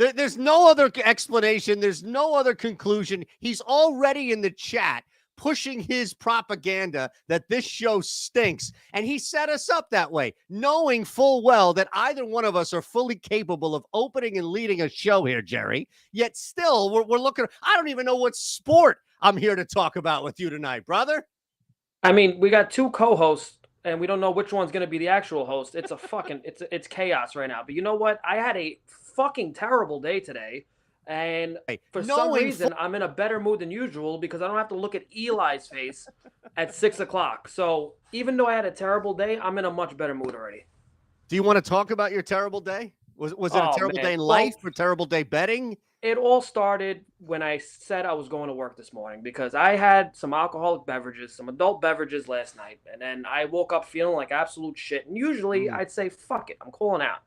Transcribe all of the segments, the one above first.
There's no other explanation. There's no other conclusion. He's already in the chat pushing his propaganda that this show stinks. And he set us up that way, knowing full well that either one of us are fully capable of opening and leading a show here, Jerry. Yet still, we're looking. I don't even know what sport I'm here to talk about with you tonight, brother. I mean, we got two co-hosts, and we don't know which one's going to be the actual host. It's a fucking, it's chaos right now. But you know what? I had a fucking terrible day today. And for some reason, I'm in a better mood than usual because I don't have to look at Eli's face at 6 o'clock. So even though I had a terrible day, I'm in a much better mood already. Do you want to talk about your terrible day? Was it a terrible day in life or terrible day betting? It all started when I said I was going to work this morning because I had some alcoholic beverages, some adult beverages last night. And then I woke up feeling like absolute shit. And usually I'd say, fuck it, I'm calling out.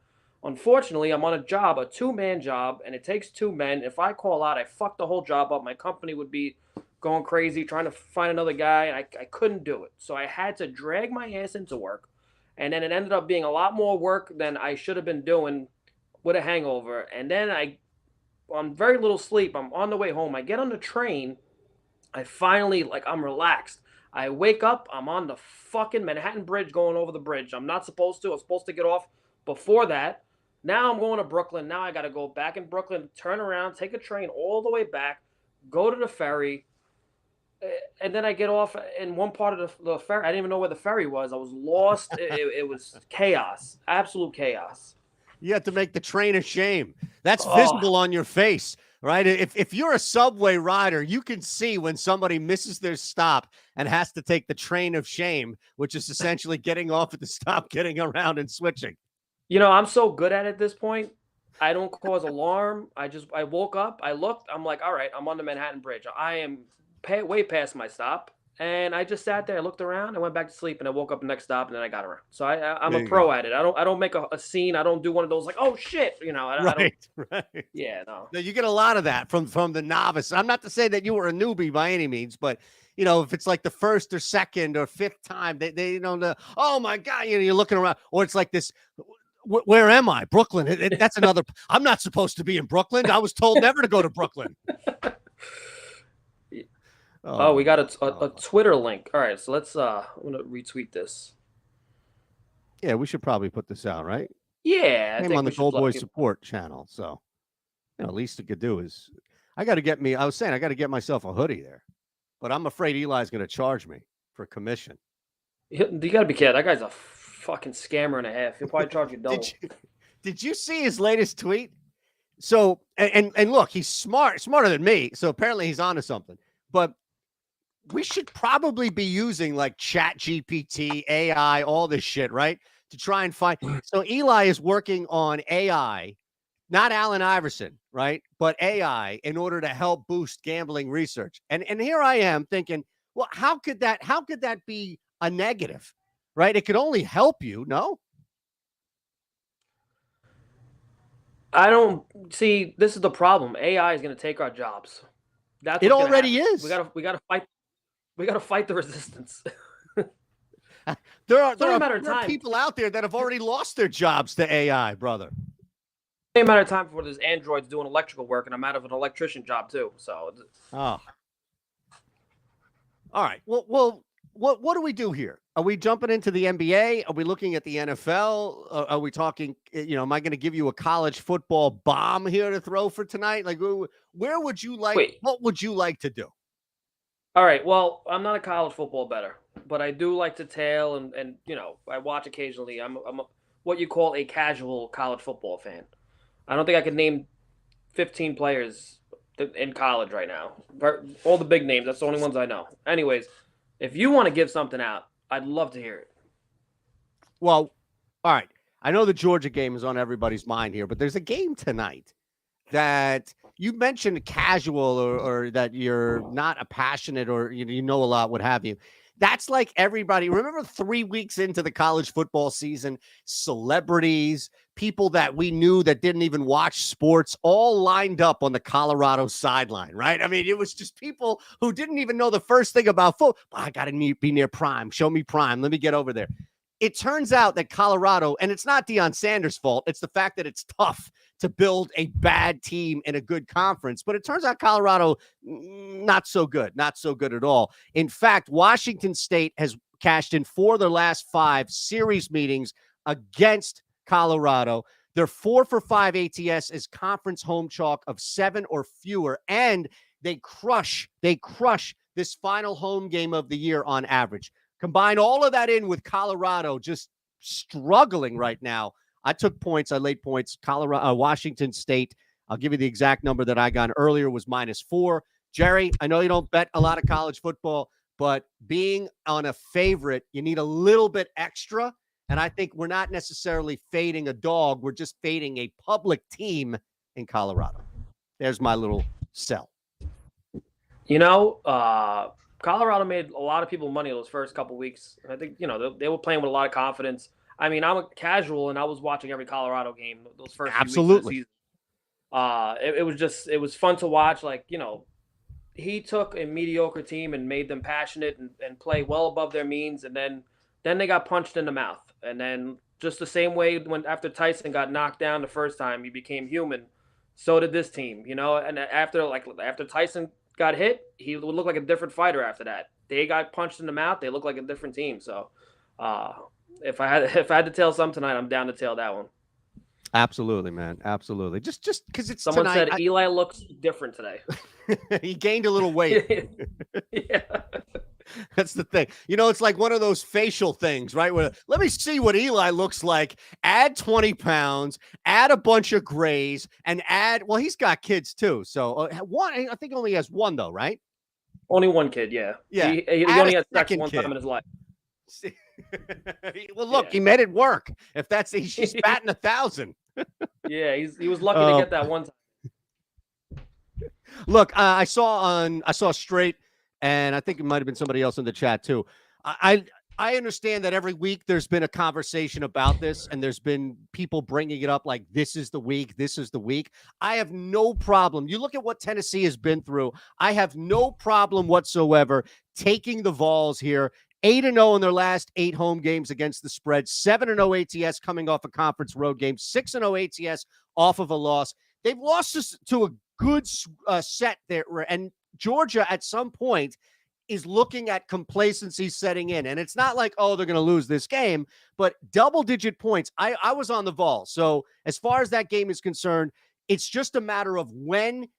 Unfortunately, I'm on a job, a two-man job, and it takes two men. If I call out, I fuck the whole job up. My company would be going crazy trying to find another guy, and I couldn't do it. So I had to drag my ass into work, and then it ended up being a lot more work than I should have been doing with a hangover. And then on very little sleep, I'm on the way home. I get on the train. I finally, I'm relaxed. I wake up. I'm on the fucking Manhattan Bridge going over the bridge. I'm not supposed to. I'm supposed to get off before that. Now I'm going to Brooklyn. Now I got to go back in Brooklyn, turn around, take a train all the way back, go to the ferry, and then I get off in one part of the ferry. I didn't even know where the ferry was. I was lost. It was chaos, absolute chaos. You have to make the train of shame. That's visible on your face, right? If you're a subway rider, you can see when somebody misses their stop and has to take the train of shame, which is essentially getting off at the stop, getting around and switching. You know, I'm so good at it at this point. I don't cause alarm. I woke up, I looked, I'm like, all right, I'm on the Manhattan Bridge. I am way past my stop. And I just sat there, I looked around, I went back to sleep, and I woke up the next stop, and then I got around. So I'm a pro at it. I don't make a scene. I don't do one of those like, oh shit, you know. I don't. Right. Yeah, no. Now, you get a lot of that from the novice. I'm not to say that you were a newbie by any means, but you know, if it's like the first or second or fifth time, they don't. Oh my god, you know, you're looking around, or it's like this. Where am I? Brooklyn. That's another. I'm not supposed to be in Brooklyn. I was told never to go to Brooklyn. Oh, we got a Twitter link. All right, so let's. I'm gonna retweet this. Yeah, we should probably put this out, right? Yeah, I'm on the GoldBoys support channel, so you know, at least it could do is I got to get me. I was saying I got to get myself a hoodie there, but I'm afraid Eli's going to charge me for commission. You got to be kidding. That guy's a fucking scammer and a half. He'll probably charge you double. Did you see his latest tweet? So and look, he's smarter than me. So apparently he's onto something. But we should probably be using like Chat GPT, AI, all this shit, right? To try and find. So Eli is working on AI, not Allen Iverson, right? But AI in order to help boost gambling research. And here I am thinking, well, how could that be a negative? Right? It could only help you, no? I don't see. This is the problem. AI is going to take our jobs. It already is. We gotta fight. We gotta fight the resistance. There are people out there that have already lost their jobs to AI, brother. It's a matter of time before there's androids doing electrical work, and I'm out of an electrician job too. So. All right. Well, what do we do here? Are we jumping into the NBA? Are we looking at the NFL? Are we talking, you know, am I going to give you a college football bomb here to throw for tonight? Like, where would you like, what would you like to do? All right. Well, I'm not a college football bettor, but I do like to tail and you know, I watch occasionally. I'm what you call a casual college football fan. I don't think I could name 15 players in college right now. All the big names. That's the only ones I know. Anyways, if you want to give something out, I'd love to hear it. Well, all right. I know the Georgia game is on everybody's mind here, but there's a game tonight that you mentioned casual or that you're not a passionate or you know a lot, what have you. That's like everybody. Remember 3 weeks into the college football season, celebrities, people that we knew that didn't even watch sports, all lined up on the Colorado sideline, right? I mean, it was just people who didn't even know the first thing about football. I got to be near Prime. Show me Prime. Let me get over there. it turns out that Colorado, and it's not Deion Sanders' fault, it's the fact that it's tough to build a bad team in a good conference. But it turns out Colorado, not so good at all. In fact, Washington State has cashed in 4 of their last 5 series meetings against Colorado. They're 4 for 5 ATS as conference home chalk of 7 or fewer, and they crush this final home game of the year on average. Combine all of that in with Colorado just struggling right now. I took points. I laid points. Washington State, I'll give you the exact number that I got earlier, was -4. Jerry, I know you don't bet a lot of college football, but being on a favorite, you need a little bit extra. And I think we're not necessarily fading a dog. We're just fading a public team in Colorado. There's my little sell. Colorado made a lot of people money those first couple weeks. I think, they were playing with a lot of confidence. I mean, I'm a casual, and I was watching every Colorado game those first few weeks of the season. It was fun to watch. Like, he took a mediocre team and made them passionate and play well above their means, and then they got punched in the mouth. And then just the same way after Tyson got knocked down the first time, he became human. So did this team, and after Tyson got hit, he would look like a different fighter after that. They got punched in the mouth, they look like a different team. So if I had to tell some tonight, I'm down to tell that one. Absolutely, man. Absolutely. Just because it's someone tonight, said Eli looks different today. He gained a little weight. Yeah. That's the thing. It's like one of those facial things, right? Where let me see what Eli looks like. Add 20 pounds, add a bunch of grays, and well, he's got kids too. So one, I think only has one though, right? Only one kid, yeah. Yeah. He only had sex one time in his life. Well, look, he made it work. If she's batting 1,000. Yeah, he was lucky to get that one time. Look, I saw Straight, and I think it might have been somebody else in the chat too. I understand that every week there's been a conversation about this, and there's been people bringing it up like this is the week. I have no problem. You look at what Tennessee has been through. I have no problem whatsoever taking the Vols here. 8-0 in their last 8 home games against the spread. 7-0 ATS coming off a conference road game. 6-0 ATS off of a loss. They've lost to a good set there, and Georgia at some point is looking at complacency setting in. And it's not like, they're going to lose this game, but double-digit points. I was on the Vols. So as far as that game is concerned, it's just a matter of when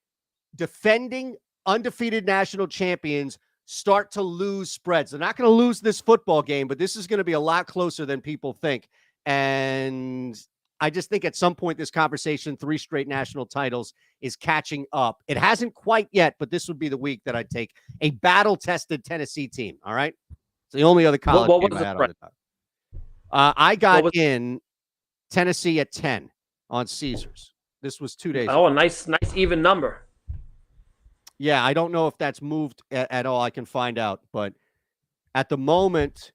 defending undefeated national champions start to lose spreads. They're not going to lose this football game, but this is going to be a lot closer than people think. And I just think at some point this conversation, 3 straight national titles, is catching up. It hasn't quite yet, but this would be the week that I'd take a battle-tested Tennessee team. All right? It's the only other college game I had on the top. I got in Tennessee at 10 on Caesars. This was 2 days ago. A nice even number. Yeah, I don't know if that's moved at all. I can find out. But at the moment,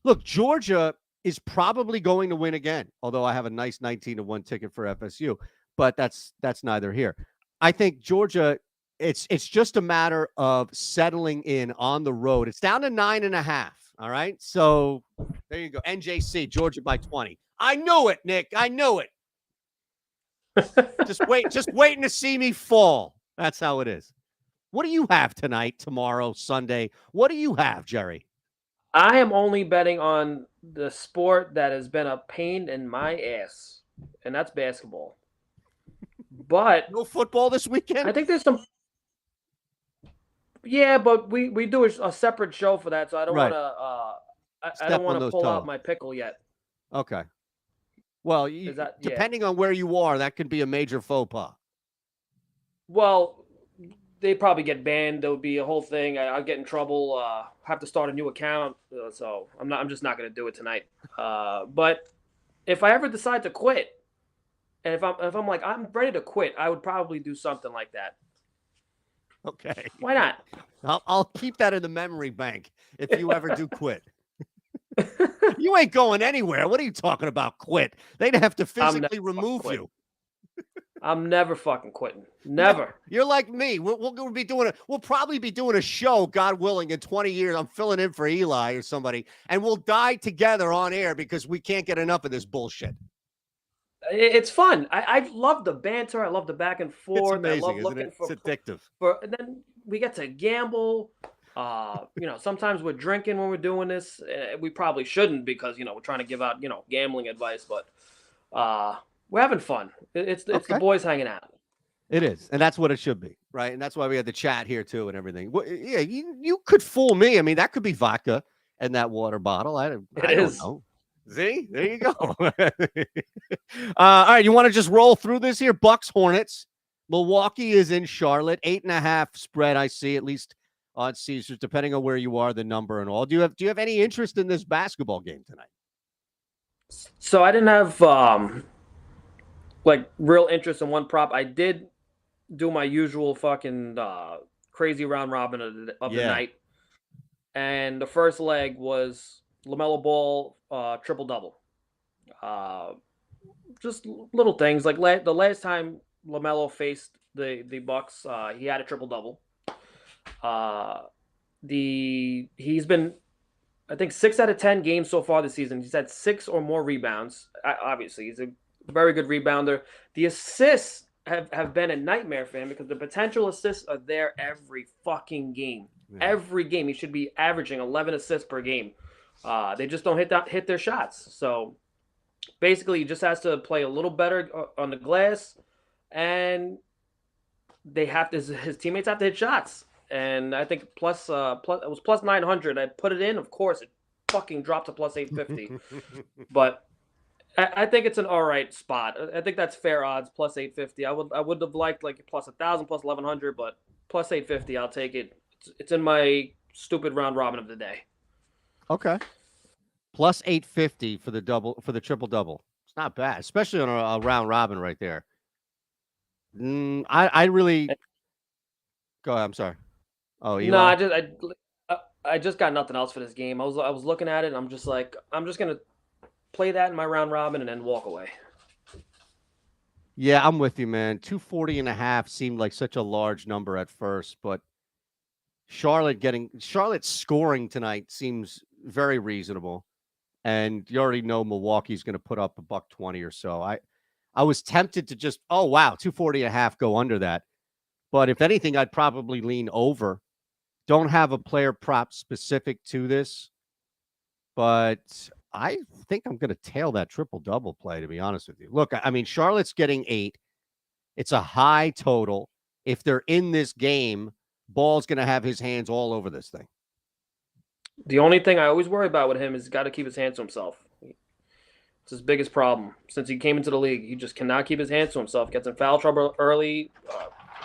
look, Georgia is probably going to win again, although I have a nice 19-1 ticket for FSU. But that's neither here. I think Georgia, it's just a matter of settling in on the road. It's down to 9.5. All right. So there you go. NJC, Georgia by 20. I knew it, Nick. I knew it. just waiting to see me fall. That's how it is. What do you have tonight, tomorrow, Sunday? What do you have, Jerry? I am only betting on the sport that has been a pain in my ass, and that's basketball. But no football this weekend? I think there's some. Yeah, but we do a separate show for that, so I don't want to. I don't want to pull out my pickle yet. Okay. Well, depending on where you are, that could be a major faux pas. Well, they probably get banned. There would be a whole thing. I'll get in trouble. Have to start a new account. So I'm just not going to do it tonight. But if I ever decide to quit, and if I'm like I'm ready to quit, I would probably do something like that. Okay. Why not? I'll keep that in the memory bank if you ever do quit. You ain't going anywhere. What are you talking about? Quit? They'd have to physically remove you. I'm never fucking quitting. Never. You're like me. We'll be doing we'll probably be doing a show, God willing, in 20 years. I'm filling in for Eli or somebody, and we'll die together on air because we can't get enough of this bullshit. It's fun. I love the banter. I love the back and It's forth. I amazing, love isn't looking it? It's addictive. and then we get to gamble. Sometimes we're drinking when we're doing this. We probably shouldn't because we're trying to give out gambling advice, but we're having fun. It's the boys hanging out. It is, and that's what it should be, right? And that's why we had the chat here too and everything. Well, yeah, you could fool me. I mean, that could be vodka in that water bottle. I don't know. See, there you go. All right, you want to just roll through this here? Bucks Hornets. Milwaukee is in Charlotte. 8.5 spread. I see, at least on Caesars, depending on where you are, the number and all. Do you have any interest in this basketball game tonight? So I didn't have real interest in one prop. I did do my usual fucking crazy round robin of the night, and the first leg was LaMelo Ball triple double. Just little things like the last time LaMelo faced the Bucks, he had a triple double. He's been, I think, 6 out of 10 games so far this season. He's had 6 or more rebounds. Obviously, he's a very good rebounder. The assists have been a nightmare for him because the potential assists are there every fucking game. Yeah. Every game he should be averaging 11 assists per game. They just don't hit their shots. So basically, he just has to play a little better on the glass, and his teammates have to hit shots. And I think it was plus 900. I put it in. Of course, it fucking dropped to plus 850. But I think it's an all right spot. I think that's fair odds, plus 850. I would have liked plus 1,000, plus 1,100, but plus 850, I'll take it. It's in my stupid round robin of the day. Okay. Plus 850 for the triple double. It's not bad, especially on a round robin right there. I really go ahead. I'm sorry. Oh, Eli? No, I just got nothing else for this game. I was looking at it, and I'm just gonna play that in my round robin and then walk away. Yeah, I'm with you, man. 240.5 seemed like such a large number at first, but Charlotte scoring tonight seems very reasonable. And you already know Milwaukee's going to put up $120 or so. I was tempted to just, 240.5, go under that. But if anything, I'd probably lean over. Don't have a player prop specific to this, but I think I'm going to tail that triple-double play, to be honest with you. Look, I mean, Charlotte's getting 8. It's a high total. If they're in this game, Ball's going to have his hands all over this thing. The only thing I always worry about with him is he's got to keep his hands to himself. It's his biggest problem. Since he came into the league, he just cannot keep his hands to himself. Gets in foul trouble early,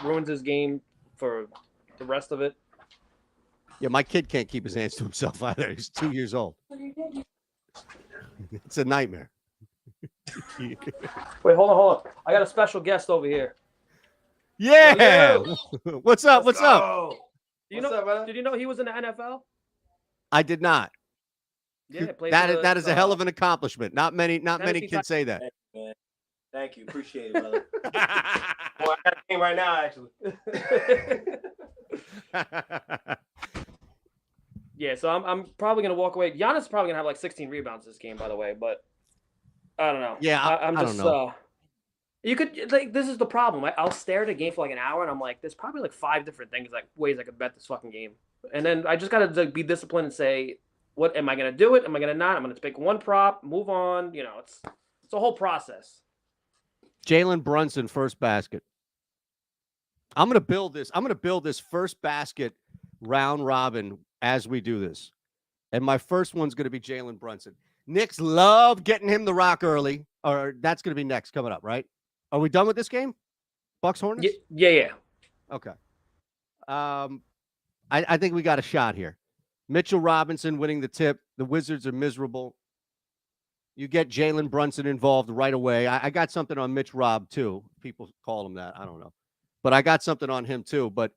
ruins his game for the rest of it. Yeah, my kid can't keep his hands to himself either. He's 2 years old. It's a nightmare. Wait, hold on. I got a special guest over here. Yeah. What's up? What's up? Did you know he was in the NFL? I did not. Yeah, that is a hell of an accomplishment. Not many kids say that. Thank you. Appreciate it, brother. Well, I got a game right now, actually. Yeah, so I'm probably gonna walk away. Giannis is probably gonna have 16 rebounds this game, by the way, but I don't know. Yeah, I'm just. I don't know. You could this is the problem. I'll stare at a game for an hour, and I'm like, there's probably 5 different things, ways I could bet this fucking game, and then I just gotta be disciplined and say, what am I gonna do it? Am I gonna not? I'm gonna pick one prop, move on. It's a whole process. Jalen Brunson first basket. I'm gonna build this first basket round robin as we do this. And my first one's going to be Jalen Brunson. Knicks love getting him the rock early. Or that's going to be next coming up, right? Are we done with this game? Bucks Hornets? Yeah. Okay. I think we got a shot here. Mitchell Robinson winning the tip. The Wizards are miserable. You get Jalen Brunson involved right away. I got something on Mitch Rob, too. People call him that. I don't know. But I got something on him, too. But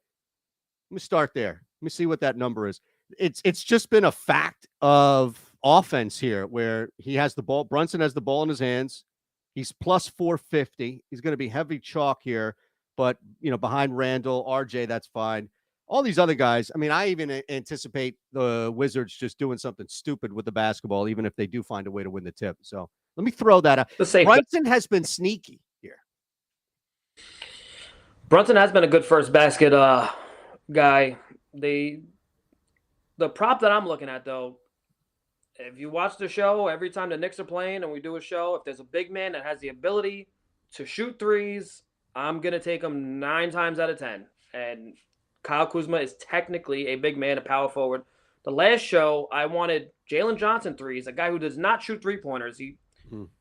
let me start there. Let me see what that number is. It's just been a fact of offense here where he has the ball. Brunson has the ball in his hands. He's plus 450. He's going to be heavy chalk here, but behind Randall, RJ, that's fine. All these other guys, I mean, I even anticipate the Wizards just doing something stupid with the basketball, even if they do find a way to win the tip. So let me throw that out. Brunson has been sneaky here. Brunson has been a good first basket guy. The prop that I'm looking at, though, if you watch the show, every time the Knicks are playing and we do a show, if there's a big man that has the ability to shoot threes, I'm going to take him 9 times out of 10. And Kyle Kuzma is technically a big man, a power forward. The last show, I wanted Jalen Johnson threes, a guy who does not shoot three-pointers. He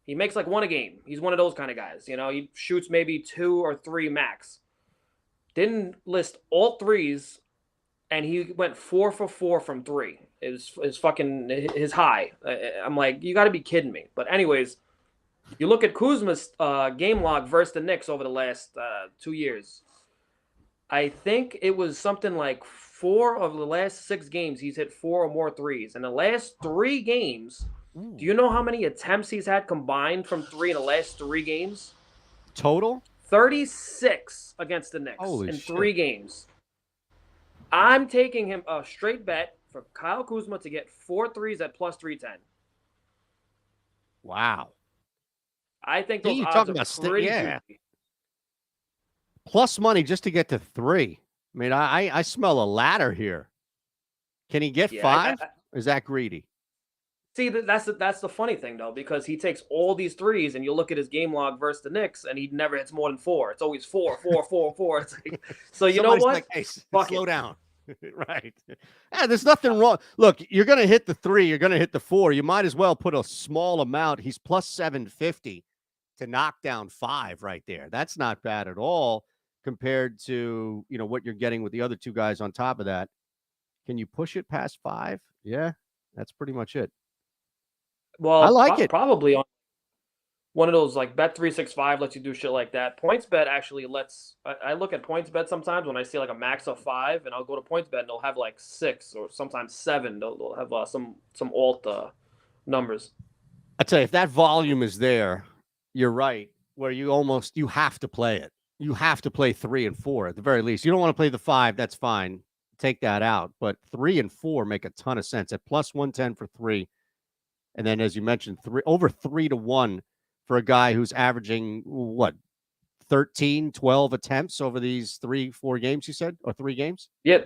makes like 1 a game. He's one of those kind of guys. He shoots maybe 2 or 3 max. Didn't list all threes, and he went 4 for 4 from 3. Is fucking his high. I'm like, you got to be kidding me. But anyways, you look at Kuzma's game log versus the Knicks over the last 2 years. I think it was something like 4 of the last 6 games he's hit 4 or more threes. In the last 3 games, do you know how many attempts he's had combined from 3 in the last 3 games? Total? 36 against the Knicks in 3 games. I'm taking him a straight bet for Kyle Kuzma to get 4 threes at plus 310. Wow. I think those odds are pretty juicy. Plus money just to get to 3. I mean, I smell a ladder here. Can he get 5? Is that greedy? See, that's the funny thing, though, because he takes all these threes, and you look at his game log versus the Knicks, and he never hits more than 4. It's always 4, 4, 4, 4. It's like, so you know what? Like, hey, slow down. Right. Yeah, there's nothing wrong. Look, you're going to hit the 3. You're going to hit the 4. You might as well put a small amount. He's plus 750 to knock down 5 right there. That's not bad at all compared to, what you're getting with the other 2 guys on top of that. Can you push it past 5? Yeah, that's pretty much it. Well, I like it. Probably on one of those like Bet365 lets you do shit like that. PointsBet actually lets. I look at PointsBet sometimes when I see like a max of 5, and I'll go to PointsBet and they'll have like 6 or sometimes 7. They'll have some alt numbers. I tell you, if that volume is there, you're right. Where you have to play it. You have to play 3 and 4 at the very least. You don't want to play the 5. That's fine. Take that out. But 3 and 4 make a ton of sense at plus 110 for 3. And then, as you mentioned, over 3 to 1 for a guy who's averaging, 13, 12 attempts over these 3-4 games, you said? Or 3 games? Yeah,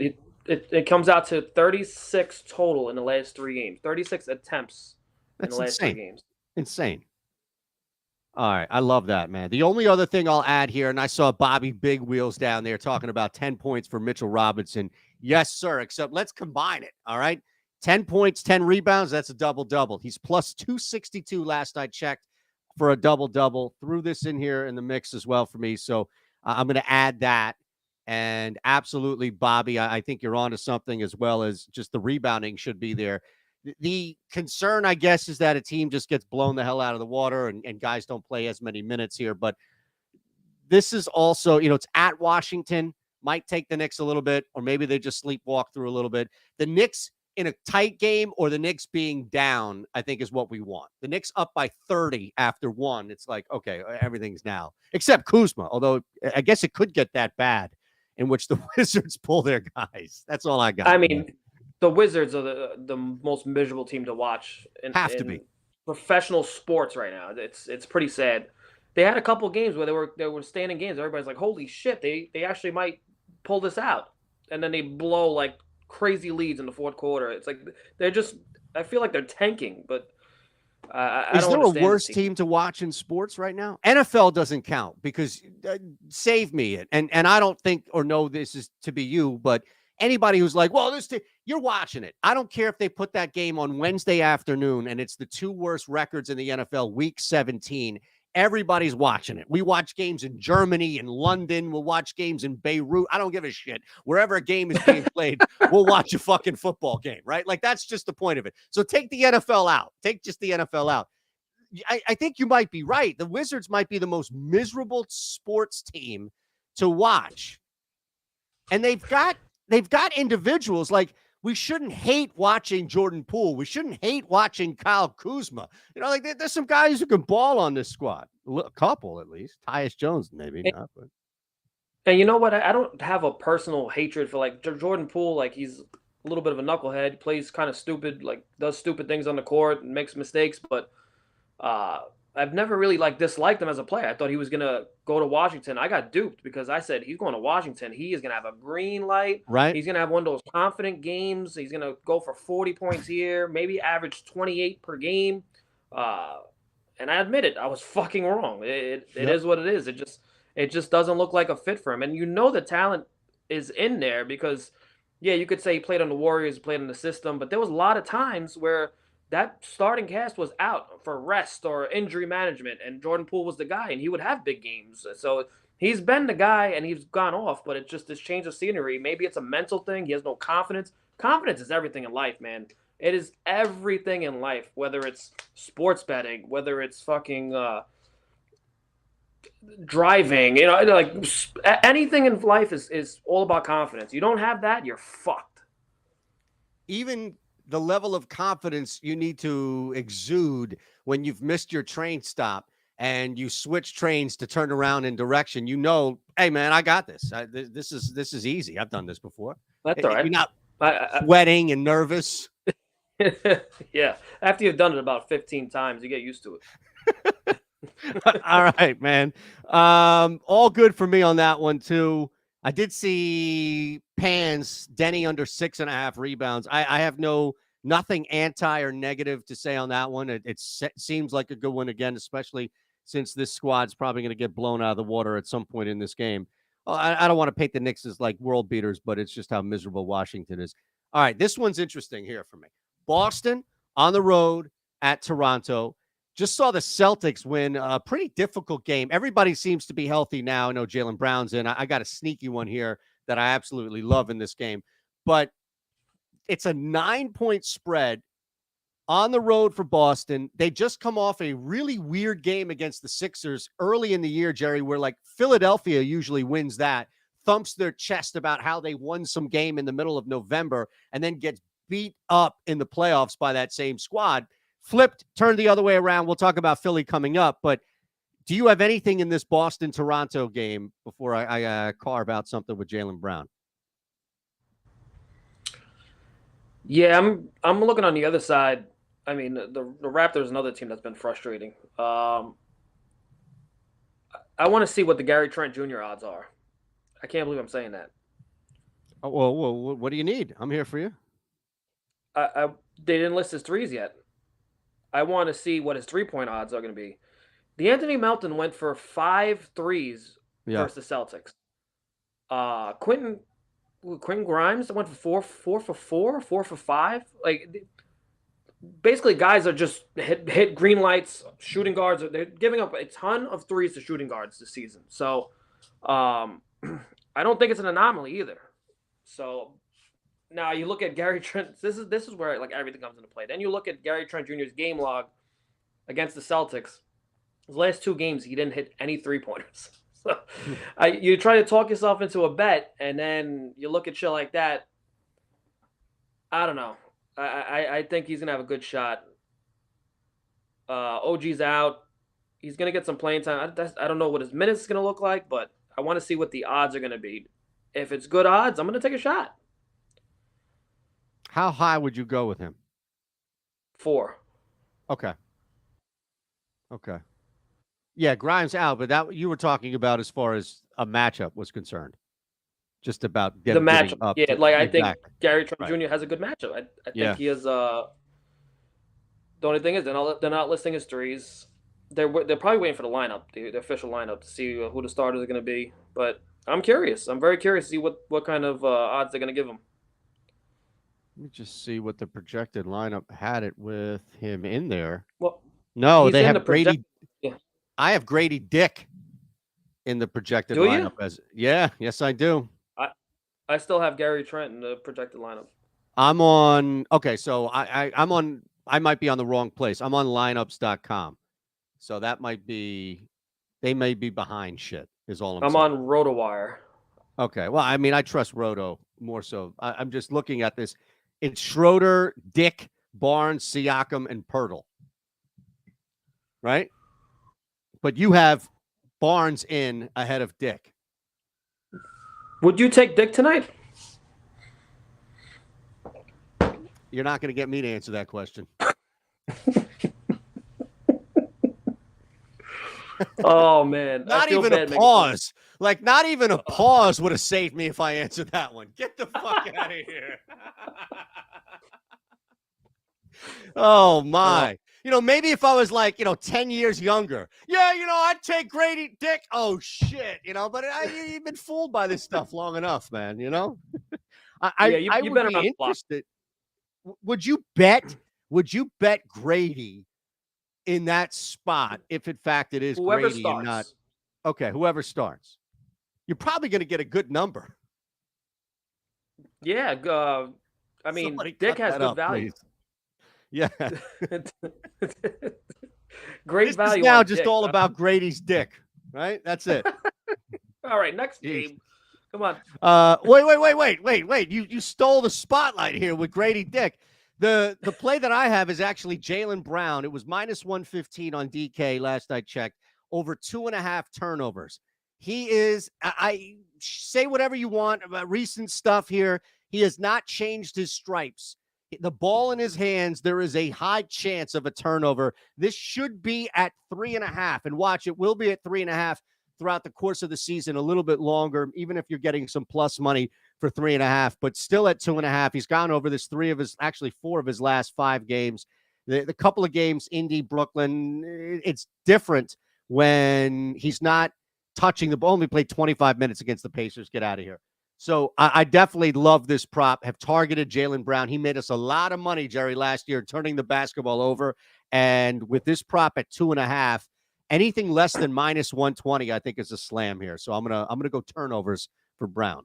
it comes out to 36 total in the last 3 games. 36 attempts in the last 3 games. Insane. All right. I love that, man. The only other thing I'll add here, and I saw Bobby Big Wheels down there talking about 10 points for Mitchell Robinson. Yes, sir, except let's combine it, all right? 10 points, 10 rebounds, that's a double-double. He's plus 262 last I checked for a double-double. Threw this in here in the mix as well for me, so I'm going to add that. And absolutely, Bobby, I think you're onto something as well as just the rebounding should be there. The concern, I guess, is that a team just gets blown the hell out of the water and guys don't play as many minutes here. But this is also, it's at Washington, might take the Knicks a little bit, or maybe they just sleepwalk through a little bit. The Knicks in a tight game or the Knicks being down, I think is what we want. The Knicks up by 30 after 1. It's like, okay, everything's now. Except Kuzma, although I guess it could get that bad in which the Wizards pull their guys. That's all I got. I mean, the Wizards are the most miserable team to watch in professional sports right now. It's pretty sad. They had a couple games where they were standing games. Everybody's like, holy shit, they actually might pull this out. And then they blow like crazy leads in the 4th quarter. It's like I feel like they're tanking, but I is don't there a worse team to watch in sports right now? NFL doesn't count because save me it. And I don't think or know this is to be you, but anybody who's like, well, you're watching it. I don't care if they put that game on Wednesday afternoon and it's the 2 worst records in the NFL, week 17. Everybody's watching it. We watch games in Germany and London. We'll watch games in Beirut. I don't give a shit. Wherever a game is being played, we'll watch a fucking football game, right? Like, that's just the point of it. So take the NFL out. Take just the NFL out. I think you might be right. The Wizards might be the most miserable sports team to watch. And they've got individuals like we shouldn't hate watching Jordan Poole. We shouldn't hate watching Kyle Kuzma. You know, like there's some guys who can ball on this squad. A couple, at least. Tyus Jones, maybe not. But And you know what? I don't have a personal hatred for like Jordan Poole. Like he's a little bit of a knucklehead, plays kind of stupid, like does stupid things on the court and makes mistakes. But I've never really like disliked him as a player. I thought he was gonna go to Washington. I got duped because I said he's going to Washington. He is gonna have a green light. right. He's gonna have one of those confident games. He's gonna go for 40 points here, maybe average 28 per game. And I admit it, I was fucking wrong. It is what it is. It just doesn't look like a fit for him. And you know the talent is in there because, yeah, you could say he played on the Warriors, played in the system, but there was a lot of times where that starting cast was out for rest or injury management, and Jordan Poole was the guy, and he would have big games. So he's been the guy, and he's gone off, but it's just this change of scenery. Maybe it's a mental thing. He has no confidence. Confidence is everything in life, man. It is everything in life, whether it's sports betting, whether it's fucking driving, you know, like anything in life is all about confidence. You don't have that, you're fucked. Even the level of confidence you need to exude when you've missed your train stop and you switch trains to turn around in direction, you know, hey man, I got this. This is easy. I've done this before. That's all right. You're not sweating and nervous. Yeah, after you've done it about 15 times, you get used to it. All right, man. All good for me on that one too. I did see Denny under 6.5 rebounds. I have nothing anti or negative to say on that one. It seems like a good one again, especially since this squad's probably going to get blown out of the water at some point in this game. I don't want to paint the Knicks as like world beaters, but it's just how miserable Washington is. All right, this one's interesting here for me. Boston on the road at Toronto. Just saw the Celtics win a pretty difficult game. Everybody seems to be healthy now. I know Jaylen Brown's in. I got a sneaky one here that I absolutely love in this game. But it's a 9-point spread on the road for Boston. They just come off a really weird game against the Sixers early in the year, Jerry, where like Philadelphia usually wins that, thumps their chest about how they won some game in the middle of November, and then gets beat up in the playoffs by that same squad. Flipped, turned the other way around. We'll talk about Philly coming up, but do you have anything in this Boston-Toronto game before I carve out something with Jaylen Brown? Yeah, I'm looking on the other side. I mean, the Raptors, another team that's been frustrating. I want to see what the Gary Trent Jr. odds are. I can't believe I'm saying that. Oh, well, what do you need? I'm here for you. They didn't list his threes yet. I want to see what his 3-point odds are going to be. The Anthony Melton went for 5 threes versus the Celtics. Quentin Grimes went for 4 for 5. Like basically, guys are just hit green lights. Shooting guards they're giving up a ton of threes to shooting guards this season. So I don't think it's an anomaly either. So. Now you look at Gary Trent. This is where like everything comes into play. Then you look at Gary Trent Jr.'s game log against the Celtics. His last 2 games, he didn't hit any 3-pointers. So you try to talk yourself into a bet, and then you look at shit like that. I don't know. I think he's gonna have a good shot. OG's out. He's gonna get some playing time. I don't know what his minutes is gonna look like, but I want to see what the odds are gonna be. If it's good odds, I'm gonna take a shot. How high would you go with him? 4. Okay. Yeah, Grimes out, but that you were talking about as far as a matchup was concerned. Just about getting the matchup. Up yeah, I think Gary Trent Right. Jr. has a good matchup. I think he has. The only thing is they're not listing his threes. They're probably waiting for the lineup, the official lineup, to see who the starters are going to be. But I'm curious. I'm very curious to see what kind of odds they're going to give him. Let me just see what the projected lineup had it with him in there. Well, no, they have Grady. Yeah. I have Grady Dick in the projected lineup. Yes, I do. I still have Gary Trent in the projected lineup. I'm on. Okay, so I'm on. I might be on the wrong place. I'm on lineups.com. So that might be. They may be behind shit. Is all I'm saying. I'm on RotoWire. Okay. Well, I mean, I trust Roto more so. I'm just looking at this. It's Schroeder, Dick, Barnes, Siakam, and Pirtle. Right? But you have Barnes in ahead of Dick. Would you take Dick tonight? You're not going to get me to answer that question. Oh, man. Not even a pause. Like, not even a pause would have saved me if I answered that one. Get the fuck out of here. Oh, my. Maybe if I was like, 10 years younger. Yeah, I'd take Grady Dick. Oh, shit. But you've been fooled by this stuff long enough, man, I you would better be not interested. Would you bet Grady in that spot if in fact it is whoever Grady starts. and not whoever starts? You're probably going to get a good number. Yeah, I mean, Somebody Dick cut has that good up, value. please. Yeah. Great This value is now on just Dick, all huh? about Grady's dick, right? That's it. All right, next Jeez. game. Come on. Wait. You stole the spotlight here with Grady Dick. The play that I have is actually Jaylen Brown. It was minus 115 on DK last I checked. Over 2.5 turnovers. He is, I say whatever you want about recent stuff here. He has not changed his stripes. The ball in his hands, there is a high chance of a turnover. This should be at 3.5. And watch, it will be at 3.5 throughout the course of the season, a little bit longer, even if you're getting some plus money for 3.5, but still at 2.5. He's gone over this 4 of his last 5 games. The couple of games, Indy, Brooklyn, it's different when he's not touching the ball. Only played 25 minutes against the Pacers. Get out of here. So I definitely love this prop. Have targeted Jaylen Brown. He made us a lot of money, Jerry, last year, turning the basketball over. And with this prop at 2.5, anything less than minus 120, I think, is a slam here. So I'm gonna go turnovers for Brown.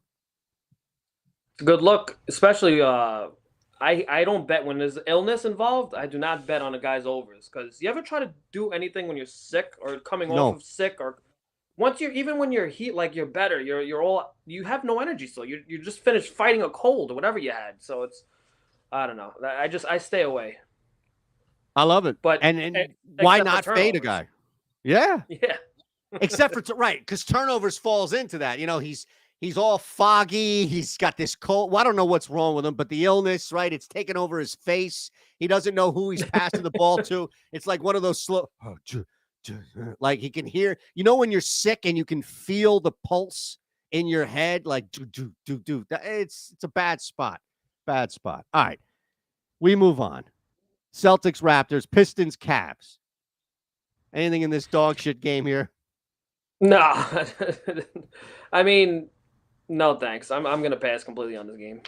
Good luck, especially I don't bet when there's illness involved. I do not bet on the guy's overs because you ever try to do anything when you're sick or coming off of sick or once even when you're like you're better, you have no energy still. You just finished fighting a cold or whatever you had. So it's I don't know. I stay away. I love it. But and why not fade a guy? Yeah. Yeah. Except for right, because turnovers falls into that. He's all foggy. He's got this cold. Well, I don't know what's wrong with him, but the illness, right? It's taken over his face. He doesn't know who he's passing the ball to. It's like one of those slow, like he can hear. When you're sick and you can feel the pulse in your head, like do. It's a bad spot. Bad spot. All right, we move on. Celtics, Raptors, Pistons, Cavs. Anything in this dog shit game here? No, I mean, no thanks. I'm gonna pass completely on this game.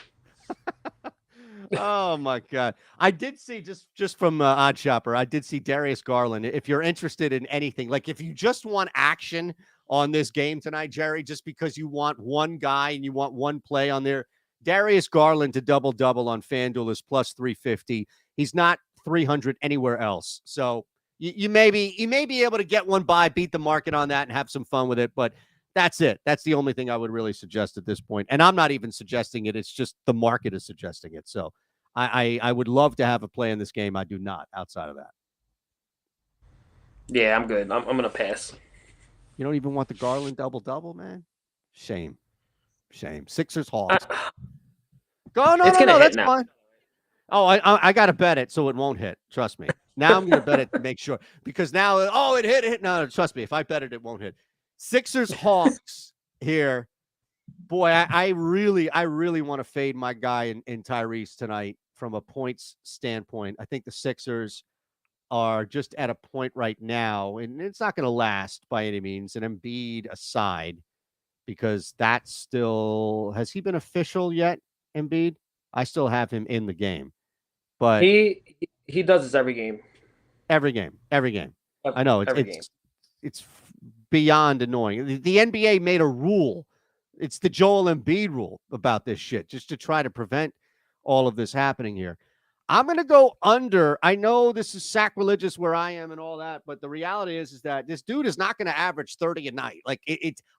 Oh my God! I did see just from Odd Shopper. I did see Darius Garland. If you're interested in anything, like if you just want action on this game tonight, Jerry, just because you want one guy and you want one play on there, Darius Garland to double on FanDuel is plus 350. He's not 300 anywhere else. So you may be able to get one by, beat the market on that, and have some fun with it. But that's it. That's the only thing I would really suggest at this point. And I'm not even suggesting it. It's just the market is suggesting it. So I would love to have a play in this game. I do not outside of that. Yeah, I'm good. I'm going to pass. You don't even want the Garland double, man? Shame. Sixers, Hawks. No, that's fine. Oh, I got to bet it so it won't hit. Trust me. Now I'm going to bet it to make sure. Because now, it hit. No, trust me. If I bet it, it won't hit. Sixers, Hawks here. Boy, I really want to fade my guy in Tyrese tonight from a points standpoint. I think the Sixers are just at a point right now, and it's not going to last by any means, and Embiid aside, because that's still, has he been official yet, Embiid? I still have him in the game. But he does this every game. Every game. I know it's beyond annoying. The NBA made a rule. It's the Joel Embiid rule about this shit, just to try to prevent all of this happening here. I'm going to go under. I know this is sacrilegious where I am and all that, but the reality is that this dude is not going to average 30 a night. Like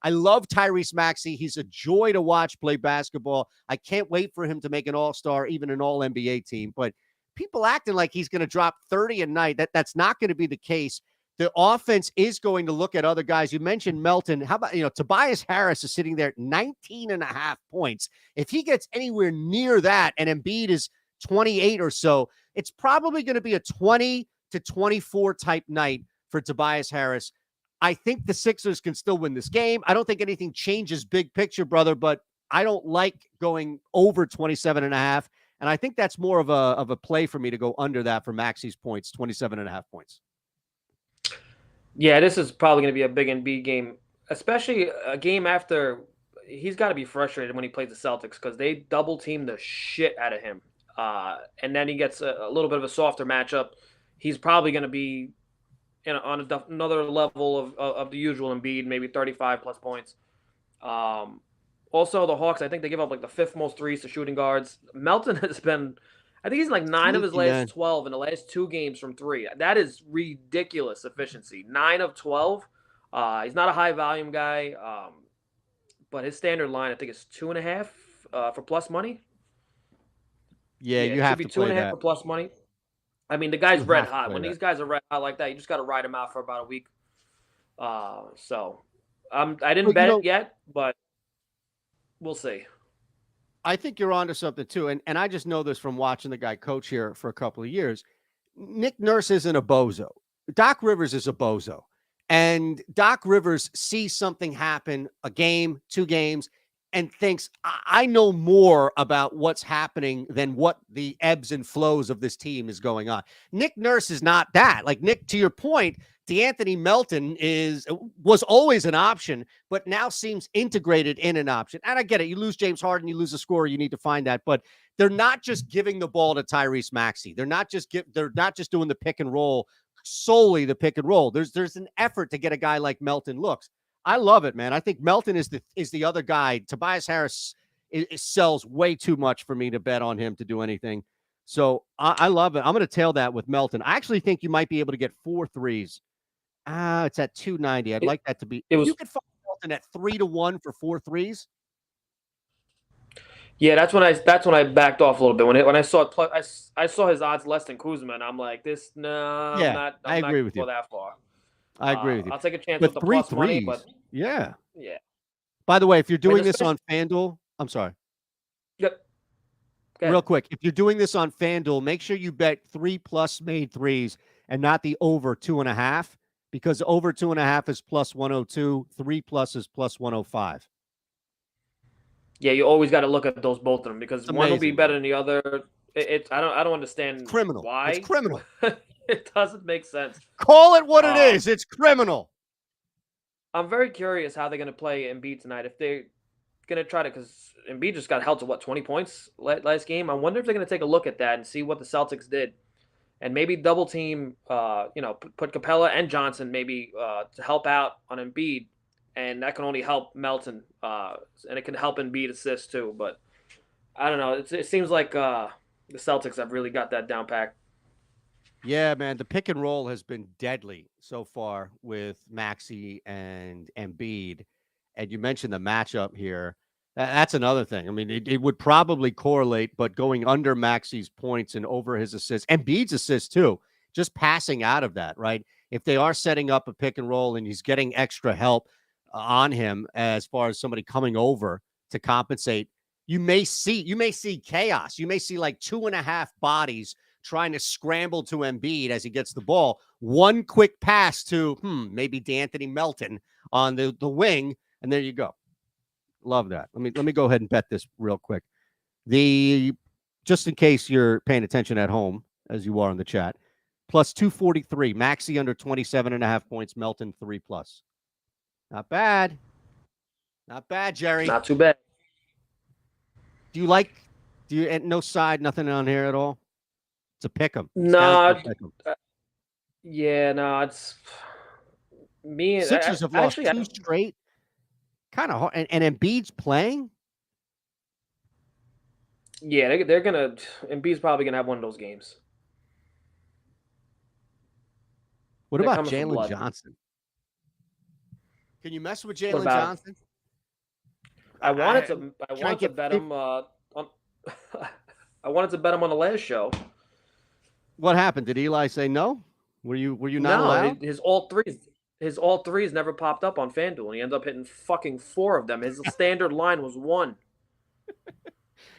I love Tyrese Maxey. He's a joy to watch play basketball. I can't wait for him to make an all-star, even an all NBA team, but people acting like he's going to drop 30 a night. That's not going to be the case. The offense is going to look at other guys. You mentioned Melton. How about, Tobias Harris is sitting there at 19 and a half points. If he gets anywhere near that and Embiid is 28 or so, it's probably going to be a 20 to 24 type night for Tobias Harris. I think the Sixers can still win this game. I don't think anything changes big picture, brother, but I don't like going over 27 and a half. And I think that's more of a play for me to go under that for Maxey's points, 27 and a half points. Yeah, this is probably going to be a big Embiid game, especially a game after he's got to be frustrated when he plays the Celtics because they double team the shit out of him. And then he gets a little bit of a softer matchup. He's probably going to be on another level of the usual Embiid, maybe 35 plus points. Also, the Hawks, I think they give up like the 5th most threes to shooting guards. Melton has been, I think he's like 9 of his last 12 in the last 2 games from 3. That is ridiculous efficiency. 9 of 12. He's not a high volume guy, but his standard line I think is 2.5 for plus money. Yeah, you have to play 2.5 for plus money. I mean, the guy's red hot. When these guys are red hot like that, you just got to ride him out for about a week. So I didn't bet it yet, but we'll see. I think you're onto something too. And I just know this from watching the guy coach here for a couple of years. Nick Nurse isn't a bozo. Doc Rivers is a bozo. And Doc Rivers sees something happen, a game, 2 games, and thinks, I know more about what's happening than what the ebbs and flows of this team is going on. Nick Nurse is not that. Like, Nick, to your point, DeAnthony Melton was always an option, but now seems integrated in an option. And I get it. You lose James Harden, you lose a scorer, you need to find that. But they're not just giving the ball to Tyrese Maxey. They're not just doing the pick and roll, solely the pick and roll. There's an effort to get a guy like Melton looks. I love it, man. I think Melton is the other guy. Tobias Harris sells way too much for me to bet on him to do anything. So I love it. I'm going to tail that with Melton. I actually think you might be able to get 4 threes. It's at 290. I'd like that to be. You could find Melton at 3-1 for 4 threes. Yeah, that's when I backed off a little bit when I saw it. I saw his odds less than Kuzma, and I'm like, I agree with you. That far. I agree with you. I'll take a chance with the plus money, but yeah. By the way, if you're doing this on FanDuel, I'm sorry. Yep. Real quick, if you're doing this on FanDuel, make sure you bet 3+ made threes and not the over 2.5, because over 2.5 is plus 102, 3+ is plus 105. Yeah, you always got to look at those both of them because one will be better than the other. I don't understand. It's criminal. Why? It's criminal. It doesn't make sense. Call it what it is. It's criminal. I'm very curious how they're going to play Embiid tonight. If they're going to try to, because Embiid just got held to 20 points last game. I wonder if they're going to take a look at that and see what the Celtics did, and maybe double team. Put Capella and Johnson maybe to help out on Embiid, and that can only help Melton, and it can help Embiid assist too. But I don't know. It seems like the Celtics have really got that down packed. Yeah, man, the pick and roll has been deadly so far with Maxey and Embiid. And you mentioned the matchup here. That's another thing. I mean, it would probably correlate, but going under Maxey's points and over his assists, Embiid's assists too, just passing out of that, right? If they are setting up a pick and roll and he's getting extra help on him as far as somebody coming over to compensate, you may see chaos. You may see like 2.5 bodies trying to scramble to Embiid as he gets the ball. One quick pass to maybe DeAnthony Melton on the wing, and there you go. Love that. Let me go ahead and bet this real quick. Just in case you're paying attention at home, as you are in the chat, plus 243. Maxey under 27.5 points. Melton 3+. Not bad. Not bad, Jerry. Not too bad. Do you no side, nothing on here at all? It's a pick 'em. No. It's me. Sixers have lost 2 straight. Kind of hard. And Embiid's playing? Yeah, they're gonna. Embiid's probably gonna have one of those games. What They're about coming for Jalen blood. Johnson? Can you mess with What Jalen about him? Johnson? I wanted I, to. I can I wanted to get bet 50? him. On, I wanted to bet him on the last show. What happened? Did Eli say no? Were you not No, allowed? his all threes never popped up on FanDuel, and he ended up hitting fucking 4 of them. His standard line was 1.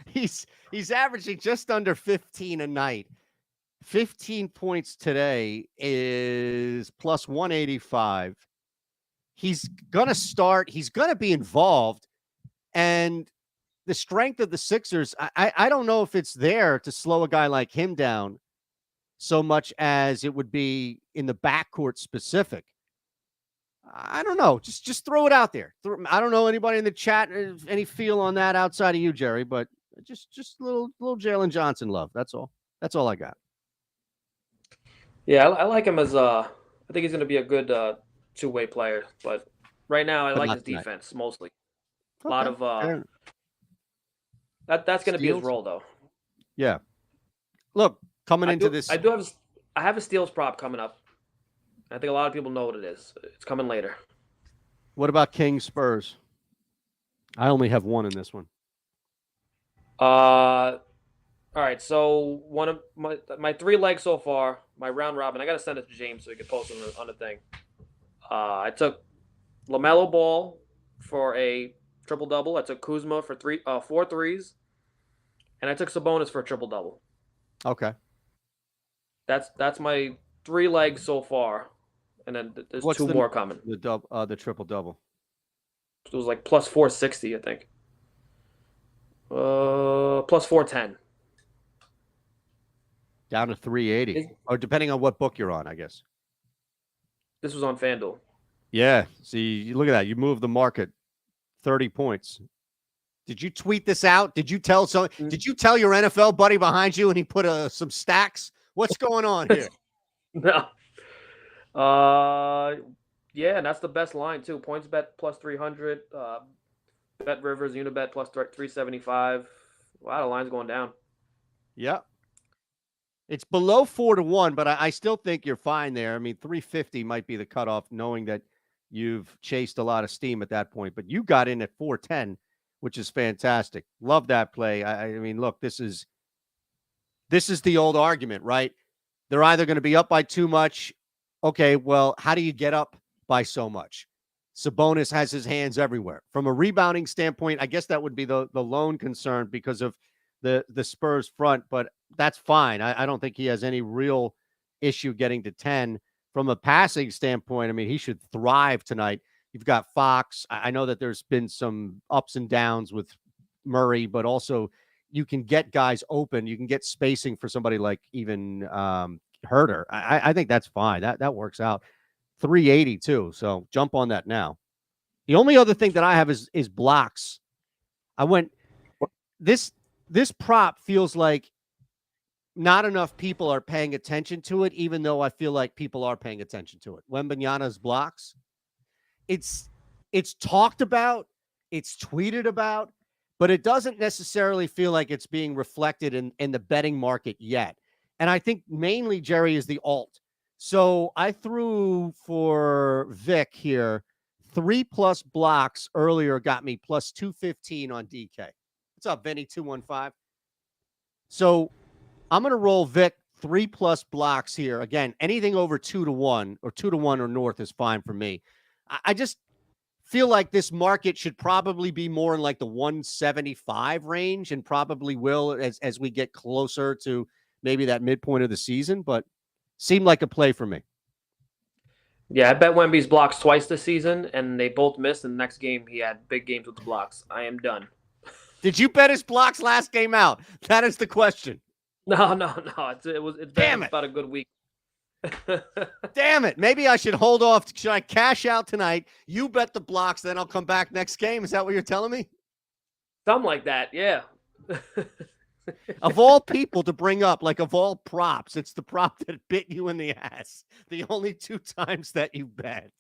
He's averaging just under 15 a night. 15 points today is plus 185. He's going to start. He's going to be involved. And the strength of the Sixers, I don't know if it's there to slow a guy like him down so much as it would be in the backcourt specific. I don't know. Just throw it out there. I don't know anybody in the chat, any feel on that outside of you, Jerry, but just little Jalen Johnson love. That's all. That's all I got. Yeah, I like him as I think he's going to be a good two-way player, but right now I But like not his tonight. defense mostly. A lot Okay. of that's going to be his Steals? role though. Yeah. Look, coming into this. I have a steals prop coming up. I think a lot of people know what it is. It's coming later. What about King Spurs? I only have one in this one. All right, so one of my 3 legs so far, my round robin. I got to send it to James so he can post it on the thing. I took LaMelo Ball for a triple double. I took Kuzma for 4 threes, and I took Sabonis for a triple double. Okay. That's my 3 legs so far, and then there's What's 2 more coming. The triple double. It was like plus 460, I think. Plus 410. Down to 380. Or depending on what book you're on, I guess. This was on FanDuel. Yeah. See, look at that. You moved the market 30 points. Did you tweet this out? Did you tell Did you tell your NFL buddy behind you and he put some stacks? What's going on here? No. Yeah, and that's the best line too. Points bet plus 300. Bet Rivers Unibet plus 375. Wow, the line's going down. Yeah. It's below 4-1, but I still think you're fine there. I mean, 350 might be the cutoff, knowing that you've chased a lot of steam at that point. But you got in at 410, which is fantastic. Love that play. I mean, look, this is the old argument, right? They're either going to be up by too much. Okay, well, how do you get up by so much? Sabonis has his hands everywhere. From a rebounding standpoint, I guess that would be the lone concern because of the Spurs front, but that's fine. I don't think he has any real issue getting to 10. From a passing standpoint, I mean, he should thrive tonight. You've got Fox. I know that there's been some ups and downs with Murray, but also you can get guys open. You can get spacing for somebody like even Herter. I think that's fine. That works out. 380 too. So jump on that now. The only other thing that I have is blocks. I went this prop feels like not enough people are paying attention to it, even though I feel like people are paying attention to it. Wembanyama's blocks. It's talked about, it's tweeted about, but it doesn't necessarily feel like it's being reflected in the betting market yet. And I think mainly, Jerry, is the alt. So I threw for Vic here 3+ blocks earlier, got me plus 215 on DK. What's up, Vinny 215? So I'm going to roll Vic 3+ blocks here. Again, anything over 2-1 or 2-1 or north is fine for me. I just feel like this market should probably be more in like the 175 range, and probably will as we get closer to maybe that midpoint of the season, but seemed like a play for me. Yeah, I bet Wemby's blocks twice this season, and they both missed. In the next game, he had big games with the blocks. I am done. Did you bet his blocks last game out? That is the question. No. It's been about a good week. Damn it. Maybe I should hold off. Should I cash out tonight? You bet the blocks, then I'll come back next game. Is that what you're telling me? Something like that, yeah. Of all people to bring up, like of all props, it's the prop that bit you in the ass. The only 2 times that you bet.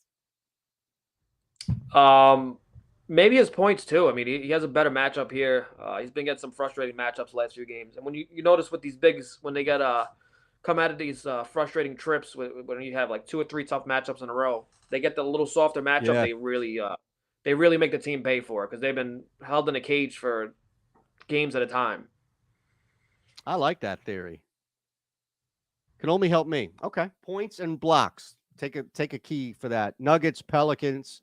Maybe his points too. I mean, he has a better matchup here. He's been getting some frustrating matchups the last few games. And when you notice with these bigs, when they get come out of these frustrating trips, when you have like 2 or 3 tough matchups in a row, they get the little softer matchup. Yeah, They really make the team pay for it because they've been held in a cage for games at a time. I like that theory. Can only help me. Okay, points and blocks. Take a key for that. Nuggets, Pelicans.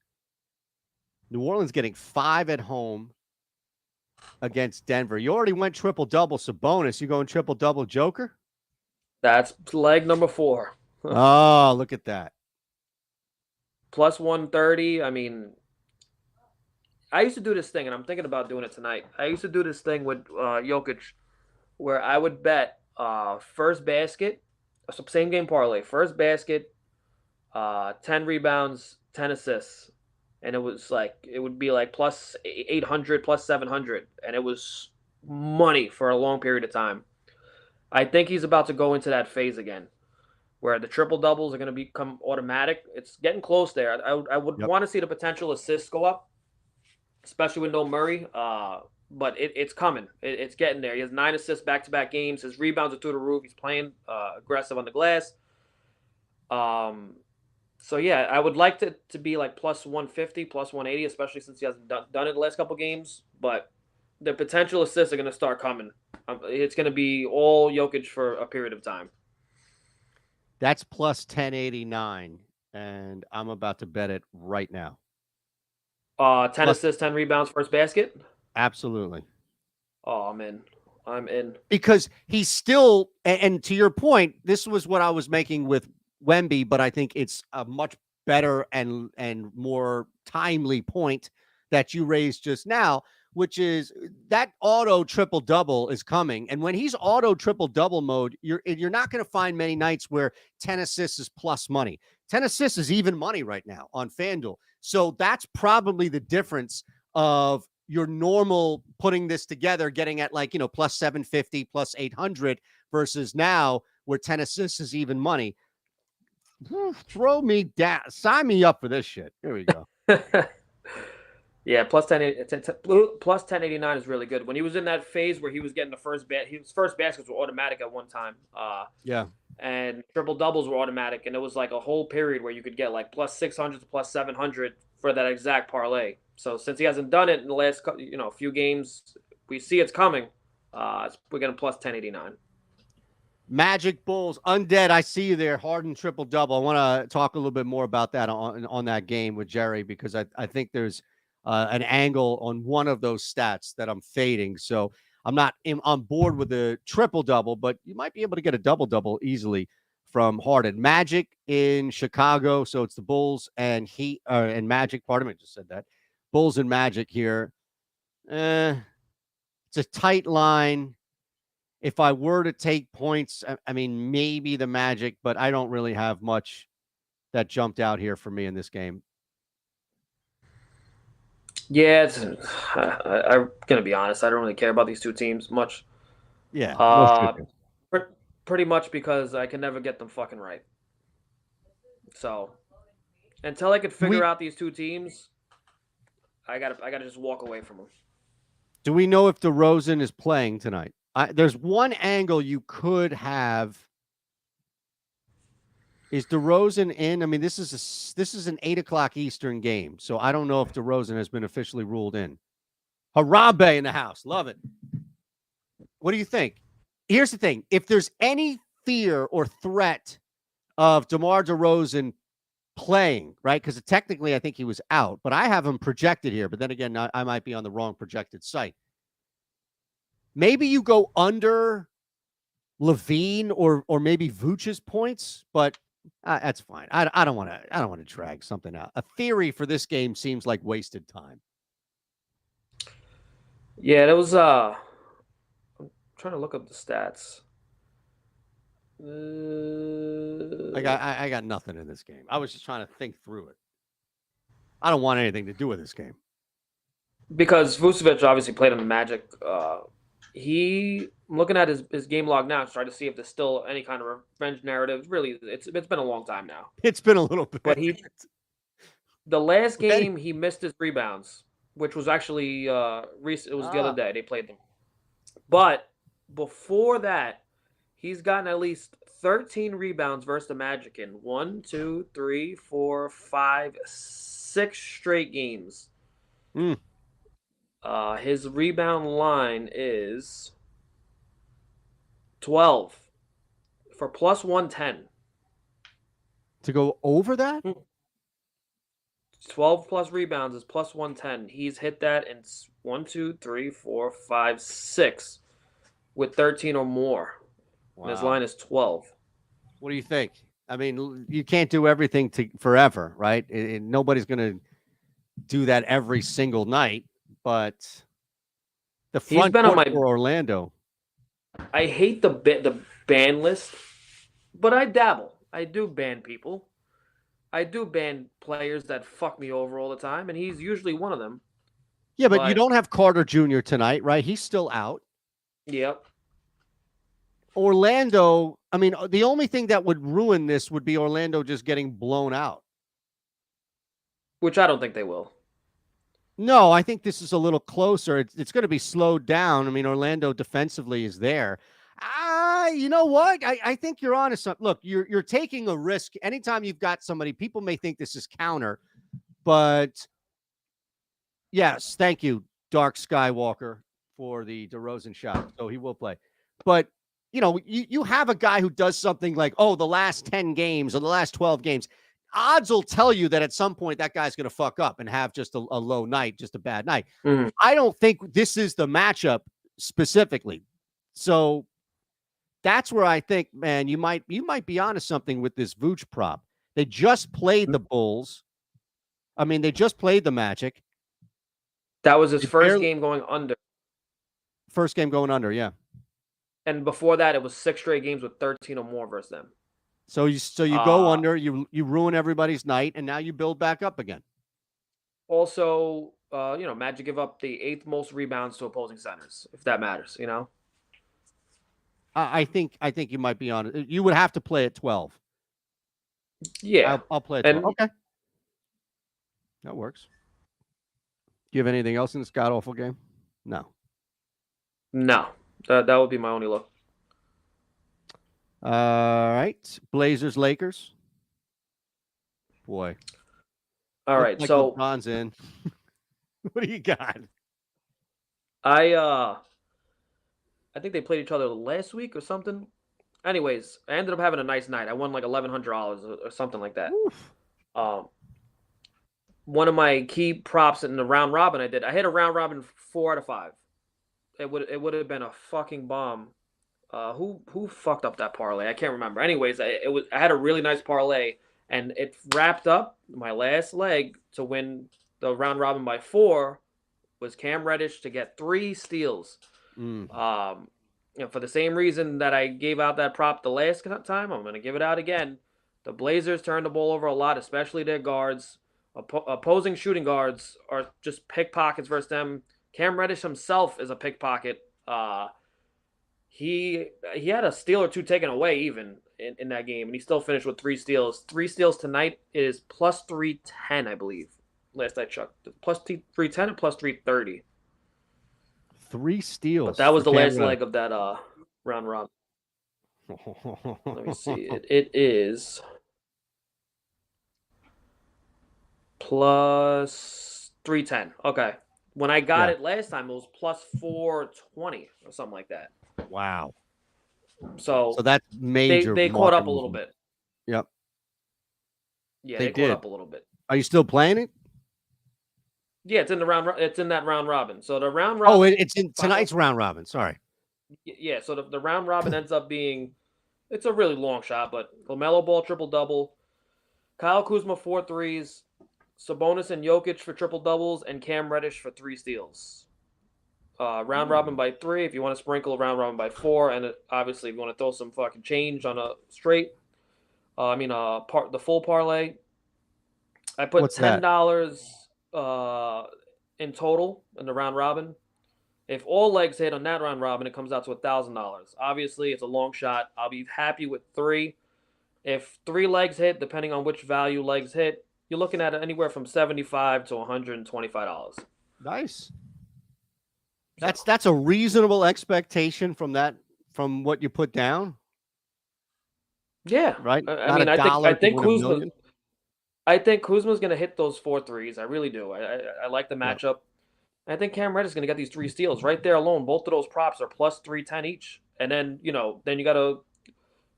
New Orleans getting 5 at home against Denver. You already went triple double, so bonus. You going triple double Joker? That's leg number 4. Oh, look at that. Plus 130. I mean, I used to do this thing, and I'm thinking about doing it tonight. I used to do this thing with Jokic where I would bet first basket, so same game parlay, first basket, 10 rebounds, 10 assists. And it would be like plus 800, plus 700. And it was money for a long period of time. I think he's about to go into that phase again where the triple doubles are going to become automatic. It's getting close there. I would want to see the potential assists go up, especially with no Murray. But it's coming. It's getting there. He has 9 assists back-to-back games. His rebounds are through the roof. He's playing aggressive on the glass. So yeah, I would like to be like plus 150, plus 180, especially since he hasn't done it the last couple games. But the potential assists are going to start coming. It's going to be all Jokic for a period of time. That's plus 1089, and I'm about to bet it right now. 10 assists, 10 rebounds, first basket? Absolutely. Oh, I'm in. Because he's still, and to your point, this was what I was making with Wemby, but I think it's a much better and more timely point that you raised just now, which is that auto triple double is coming. And when he's auto triple double mode, you're not going to find many nights where 10 assists is plus money. 10 assists is even money right now on FanDuel. So that's probably the difference of your normal putting this together, getting at like, plus 750, plus 800 versus now where 10 assists is even money. Throw me down. Sign me up for this shit. Here we go. Yeah, plus 1089 is really good. When he was in that phase where he was getting the first his first baskets were automatic at one time. Yeah. And triple doubles were automatic, and it was like a whole period where you could get like plus 600 to plus 700 for that exact parlay. So since he hasn't done it in the last few games, we see it's coming. We're getting plus 1089. Magic Bulls, Undead, I see you there. Harden triple double. I want to talk a little bit more about that on that game with Jerry, because I think there's an angle on one of those stats that I'm fading. So I'm not on board with the triple double, but you might be able to get a double double easily from Harden. Magic in Chicago, so it's the Bulls and Heat and Magic. Pardon me, I just said that. Bulls and Magic here. It's a tight line. If I were to take points, I mean, maybe the Magic, but I don't really have much that jumped out here for me in this game. Yeah, I'm going to be honest. I don't really care about these two teams much. Yeah. Pretty much because I can never get them fucking right. So until I could figure out these two teams, I gotta just walk away from them. Do we know if DeRozan is playing tonight? There's one angle you could have. Is DeRozan in? I mean, this is an 8:00 Eastern game, so I don't know if DeRozan has been officially ruled in. Harambe in the house, love it. What do you think? Here's the thing: if there's any fear or threat of DeMar DeRozan playing, right? Because technically, I think he was out, but I have him projected here. But then again, I might be on the wrong projected site. Maybe you go under Levine or maybe Vooch's points, but that's fine. I don't want to drag something out. A theory for this game seems like wasted time. Yeah, that was. I'm trying to look up the stats. I got nothing in this game. I was just trying to think through it. I don't want anything to do with this game because Vucevic obviously played on the Magic. I'm looking at his game log now, trying to see if there's still any kind of revenge narrative. Really, it's been a long time now. It's been a little bit. But the last game he missed his rebounds. which was actually recent. It was the Ah. other day they played them. But before that, he's gotten at least 13 rebounds versus the Magic in 1, 2, 3, 4, 5, 6 straight games. Mm. His rebound line is 12 for plus 110. To go over that? 12 plus rebounds is plus 110. He's hit that in 1, 2, 3, 4, 5, 6 with 13 or more. And his line is 12. What do you think? I mean, you can't do everything forever, right? Nobody's going to do that every single night, but the front been on court my- for Orlando. I hate the ban list, but I dabble. I do ban people. I do ban players that fuck me over all the time, and he's usually one of them. Yeah, but you don't have Carter Jr. tonight, right? He's still out. Yep. Orlando, I mean, the only thing that would ruin this would be Orlando just getting blown out. Which I don't think they will. No, I think this is a little closer. It's going to be slowed down. I mean, Orlando defensively is there. You know what? I think you're on to something. Look, you're taking a risk. Anytime you've got somebody, people may think this is counter, but yes, thank you, Dark Skywalker, for the DeRozan shot. So he will play. But you know, you have a guy who does something like, oh, the last 10 games or the last 12 games. Odds will tell you that at some point that guy's going to fuck up and have just a low night, just a bad night. Mm. I don't think this is the matchup specifically. So that's where I think, man, you might be onto something with this Vooch prop. They just played the Bulls. I mean, they just played the Magic. That was his first game going under. First game going under, yeah. And before that, it was 6 straight games with 13 or more versus them. So you go under, you ruin everybody's night, and now you build back up again. Also, Magic give up the 8th most rebounds to opposing centers, if that matters, you know? I think you might be on it. You would have to play at 12. Yeah. I'll play at 12. Okay. That works. Do you have anything else in this god-awful game? No. No. That would be my only look. All right. Blazers, Lakers. Boy. All right. Like so LeBron's in. What do you got? I think they played each other last week or something. Anyways, I ended up having a nice night. I won like $1,100 or something like that. One of my key props in the round robin I hit a round robin 4 out of 5. It would have been a fucking bomb. Who fucked up that parlay? I can't remember. Anyways, I had a really nice parlay, and it wrapped up my last leg to win the round robin by 4 was Cam Reddish to get 3 steals. For the same reason that I gave out that prop the last time, I'm going to give it out again. The Blazers turn the ball over a lot, especially their guards. Opposing shooting guards are just pickpockets versus them. Cam Reddish himself is a pickpocket. He had a steal or 2 taken away even in that game, and he still finished with 3 steals. 3 steals tonight is plus 310, I believe. Last I checked, plus 310 and plus 330. 3 steals. But that was the last leg of that round robin. Let me see. It is plus 310. Okay. When I got it last time, it was plus 420 or something like that. Wow. So that's major. They caught up a little bit. Yep. Yeah, they caught up a little bit. Are you still playing it? Yeah, it's in the round. It's in that round robin. So the round robin. Oh, it's in tonight's round robin. Sorry. Yeah. So the round robin ends up being, it's a really long shot, but LaMelo Ball triple double, Kyle Kuzma 4 threes, Sabonis and Jokic for triple doubles, and Cam Reddish for 3 steals. Round robin by 3. If you want to sprinkle a round robin by 4, and obviously if you want to throw some fucking change on a straight, the full parlay. I put $10 in total in the round robin. If all legs hit on that round robin, it comes out to $1,000. Obviously, it's a long shot. I'll be happy with 3. If 3 legs hit, depending on which value legs hit, you're looking at anywhere from $75 to $125. Nice. That's a reasonable expectation from what you put down. Yeah, Right. I Not mean, a dollar to win $1 million. I think Kuzma's going to hit those 4 threes. I really do. I like the Yeah. matchup. I think Cam Reddish is going to get these 3 steals right there alone. Both of those props are plus 310 each. And then then you got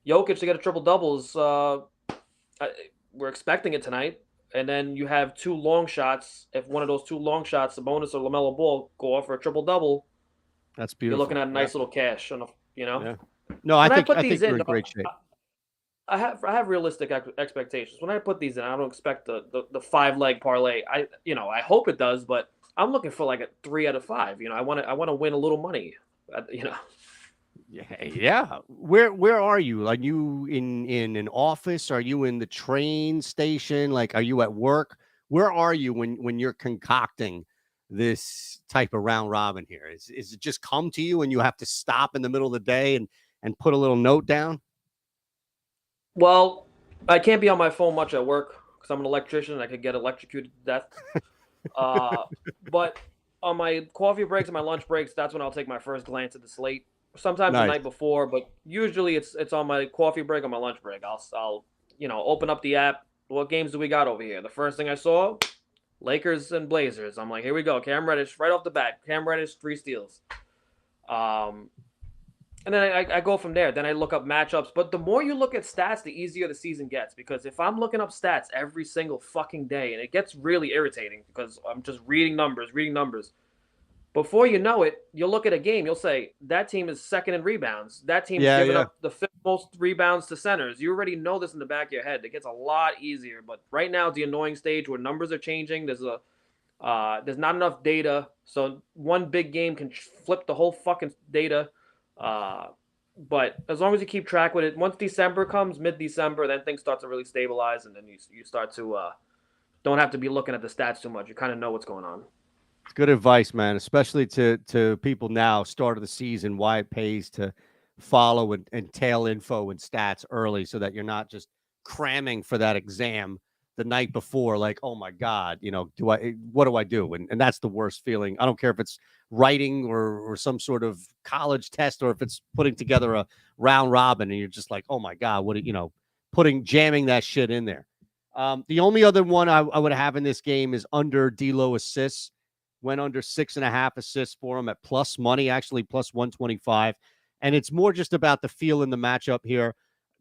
Jokic to get a triple doubles. We're expecting it tonight. And then you have 2 long shots. If one of those 2 long shots, the bonus or LaMelo Ball, go off for a triple double, That's you're beautiful. looking at a nice little cash. Yeah. No, When I I put think these you're in, in great shape. I have realistic expectations. When I put these in, I don't expect the 5-leg parlay. I hope it does, but I'm looking for like a 3 out of 5. I want to win a little money. Yeah. Where are you? Are you in an office? Are you in the train station? Like, are you at work? Where are you when you're concocting this type of round robin here? Is it just come to you and you have to stop in the middle of the day and put a little note down? Well, I can't be on my phone much at work because I'm an electrician and I could get electrocuted to death. But on my coffee breaks and my lunch breaks, that's when I'll take my first glance at the slate. Sometimes the Nice. night before, but usually it's on my coffee break or my lunch break. I'll open up the app. What games do we got over here? The first thing I saw, Lakers and Blazers. I'm like, here we go. Cam Reddish right off the bat. Cam Reddish 3 steals. And then I go from there. Then I look up matchups. But the more you look at stats, the easier the season gets. Because if I'm looking up stats every single fucking day, and it gets really irritating because I'm just reading numbers. Before you know it, you'll look at a game. You'll say, that team is second in rebounds. That team's giving up the 5th most rebounds to centers. You already know this in the back of your head. It gets a lot easier. But right now, it's the annoying stage where numbers are changing. There's not enough data. So one big game can flip the whole fucking data. But as long as you keep track with it, once December comes, mid-December, then things start to really stabilize, and then you start to don't have to be looking at the stats too much. You kind of know what's going on. Good advice, man, especially to people now, start of the season, why it pays to follow and tail info and stats early so that you're not just cramming for that exam the night before, like, oh my God, what do I do? And that's the worst feeling. I don't care if it's writing or some sort of college test, or if it's putting together a round robin and you're just like, oh my God, jamming that shit in there. The only other one I would have in this game is under D'Lo assists. Went under 6.5 assists for him at plus money, actually plus 125. And it's more just about the feel in the matchup here.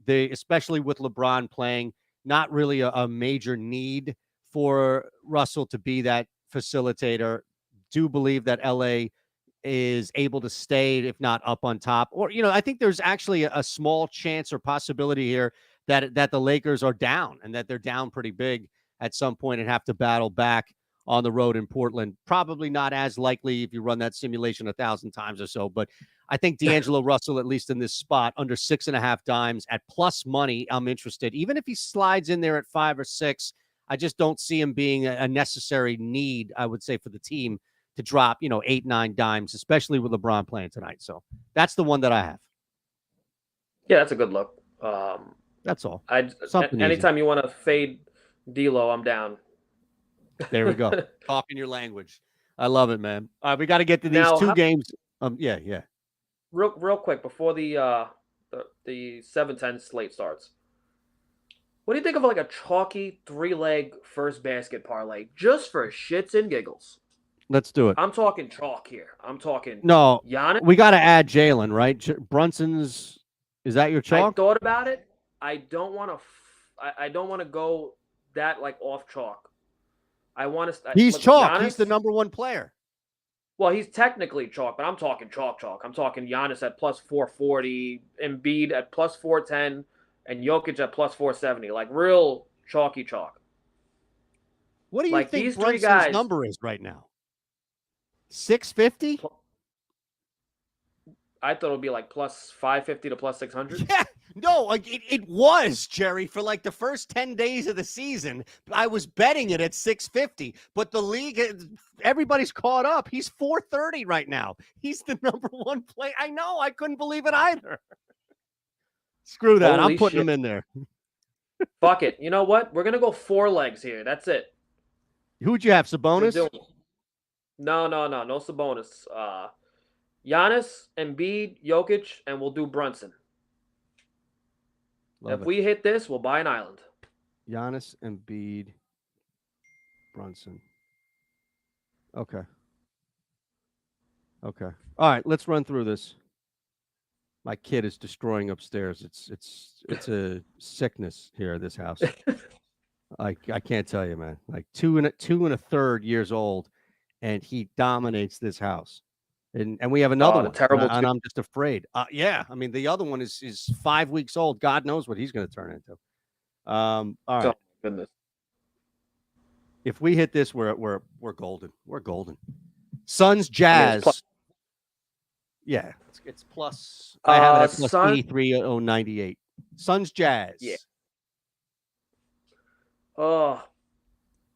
Especially with LeBron playing, not really a major need for Russell to be that facilitator. Do believe that LA is able to stay, if not up on top. Or, I think there's actually a small chance or possibility here that the Lakers are down and that they're down pretty big at some point and have to battle back on the road in Portland. Probably not as likely if you run that simulation 1,000 times or so, but I think D'Angelo Russell, at least in this spot, under 6.5 dimes at plus money, I'm interested. Even if he slides in there at 5 or 6, I just don't see him being a necessary need, I would say, for the team to drop, 8, 9 dimes, especially with LeBron playing tonight. So that's the one that I have. Yeah, that's a good look. That's all. Anytime you want to fade D'Lo, I'm down. There we go. Talking your language. I love it, man. All right, we got to get to these two games. Yeah. Real quick before the 7-10 slate starts. What do you think of like a chalky 3-leg first basket parlay just for shits and giggles? Let's do it. I'm talking chalk here. I'm talking Giannis. We got to add Jalen, right? Brunson's. Is that your chalk? I thought about it. I don't want to go that like off chalk. I want to. He's chalk. Giannis, he's the number 1 player. Well, he's technically chalk, but I'm talking chalk. I'm talking Giannis at plus 440, Embiid at plus 410, and Jokic at plus 470. Like real chalky chalk. What do you think these Brunson's number is right now? 650? I thought it would be like plus 550 to plus 600. Yeah, no, like it was, Jerry, for like the first 10 days of the season. I was betting it at 650, but the league, everybody's caught up. He's 430 right now. He's the number 1 player. I know. I couldn't believe it either. Screw that. Holy I'm putting shit. him in there. Fuck it. You know what? We're going to go 4 legs here. That's it. Who'd you have, Sabonis? No Sabonis. Giannis, Embiid, Jokic, and we'll do Brunson. Love If it. we hit this, we'll buy an island. Giannis, Embiid, Brunson. Okay. Okay. All right. Let's run through this. My kid is destroying upstairs. It's a sickness here at this house. I can't tell you, man. Like two and a third years old, and he dominates this house. And we have another Oh, the one, terrible and two. I'm just afraid. Yeah, I mean the other one is 5 weeks old. God knows what he's going to turn into. All Oh, right, goodness. if we hit this, we're golden. We're golden. Suns I mean, Jazz. Yeah, it's plus. I have it at plus Sun. 83,098. Suns Jazz. Yeah. Oh,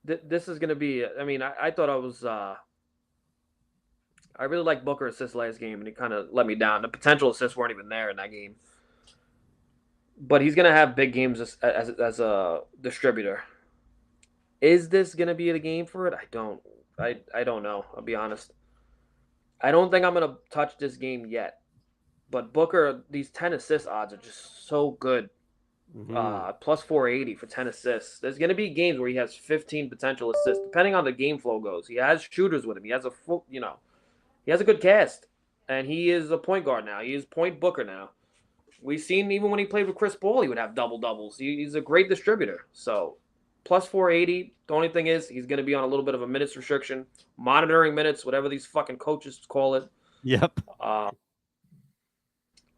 this is gonna be. I mean, I thought I was. I really liked Booker assist last game, and he kind of let me down. The potential assists weren't even there in that game. But he's gonna have big games as a distributor. Is this gonna be the game for it? I don't know. I'll be honest. I don't think I'm gonna touch this game yet. But Booker, these 10 assist odds are just so good. Plus 480 for 10 assists. There's gonna be games where he has 15 potential assists, depending on the game flow goes. He has shooters with him. He has a full, he has a good cast, and he is a point guard now. He is point Booker now. We've seen even when he played with Chris Paul, he would have double doubles. He's a great distributor. So plus 480. The only thing is he's going to be on a little bit of a minutes restriction, monitoring minutes, whatever these fucking coaches call it. Yep.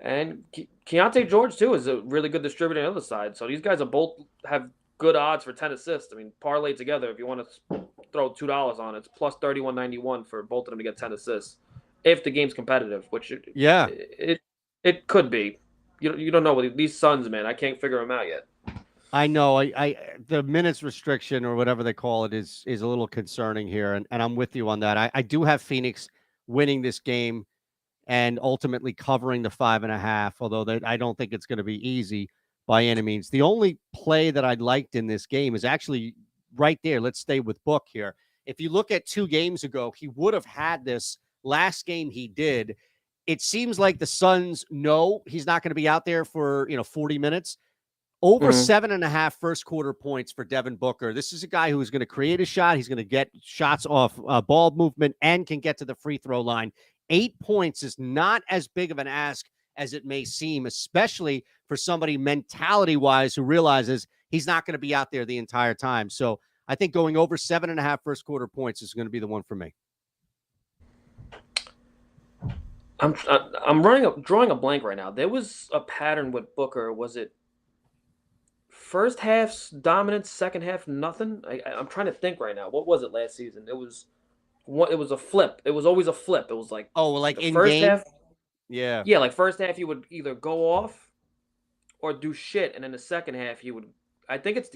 And Keontae George too is a really good distributor on the other side. So these guys are both have good odds for 10 assists. I mean, parlay together if you want to throw $2 on it, it's plus 31.91 for both of them to get 10 assists if the game's competitive, which it could be. You don't know what these Suns, man. I can't figure them out yet. I know. I the minutes restriction or whatever they call it is a little concerning here, and I'm with you on that. I do have Phoenix winning this game and ultimately covering the 5.5, although I don't think it's going to be easy by any means. The only play that I liked in this game is actually right there. Let's stay with Book here. If you look at 2 games ago, he would have had this. Last game he did. It seems like the Suns know he's not going to be out there for 40 minutes. Over 7.5 first quarter points for Devin Booker. This is a guy who is going to create a shot. He's going to get shots off ball movement and can get to the free throw line. 8 points is not as big of an ask as it may seem, especially for somebody mentality-wise who realizes he's not going to be out there the entire time. So I think going over 7.5 first quarter points is going to be the one for me. I'm drawing a blank right now. There was a pattern with Booker. Was it first half's dominance, second half nothing? I'm trying to think right now. What was it last season? It was a flip. It was always a flip. It was like like the in first game? half. Yeah. Yeah, like first half he would either go off or do shit, and in the second half he would. I think it's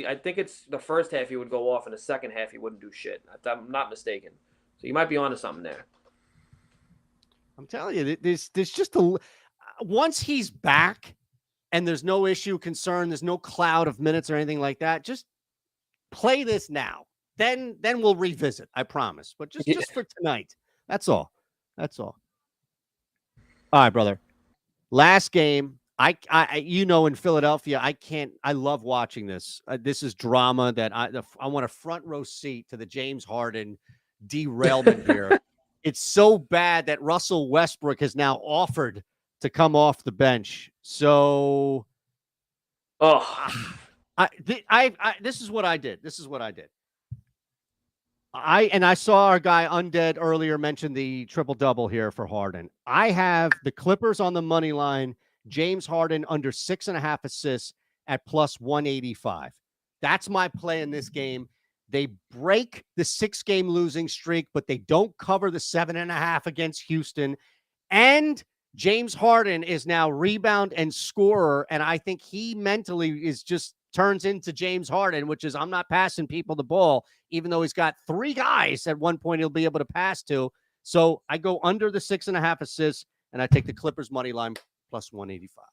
the first half he would go off, and the second half he wouldn't do shit. I'm not mistaken. So you might be onto something there. I'm telling you, there's just once he's back and there's no issue, concern, there's no cloud of minutes or anything like that, just play this now. Then we'll revisit, I promise. But just for tonight. That's all. That's all. All right, brother. Last game. I in Philadelphia, I love watching this. This is drama that I want a front row seat to the James Harden derailment here. It's so bad that Russell Westbrook has now offered to come off the bench. So, this is what I did. I saw our guy Undead earlier mention the triple-double here for Harden. I have the Clippers on the money line, James Harden under 6.5 assists at plus 185. That's my play in this game. They break the 6-game losing streak, but they don't cover the 7.5 against Houston. And James Harden is now rebound and scorer, and I think he mentally turns into James Harden, which is I'm not passing people the ball, even though he's got 3 guys at one point he'll be able to pass to. So I go under the 6.5 assists, and I take the Clippers money line plus 185.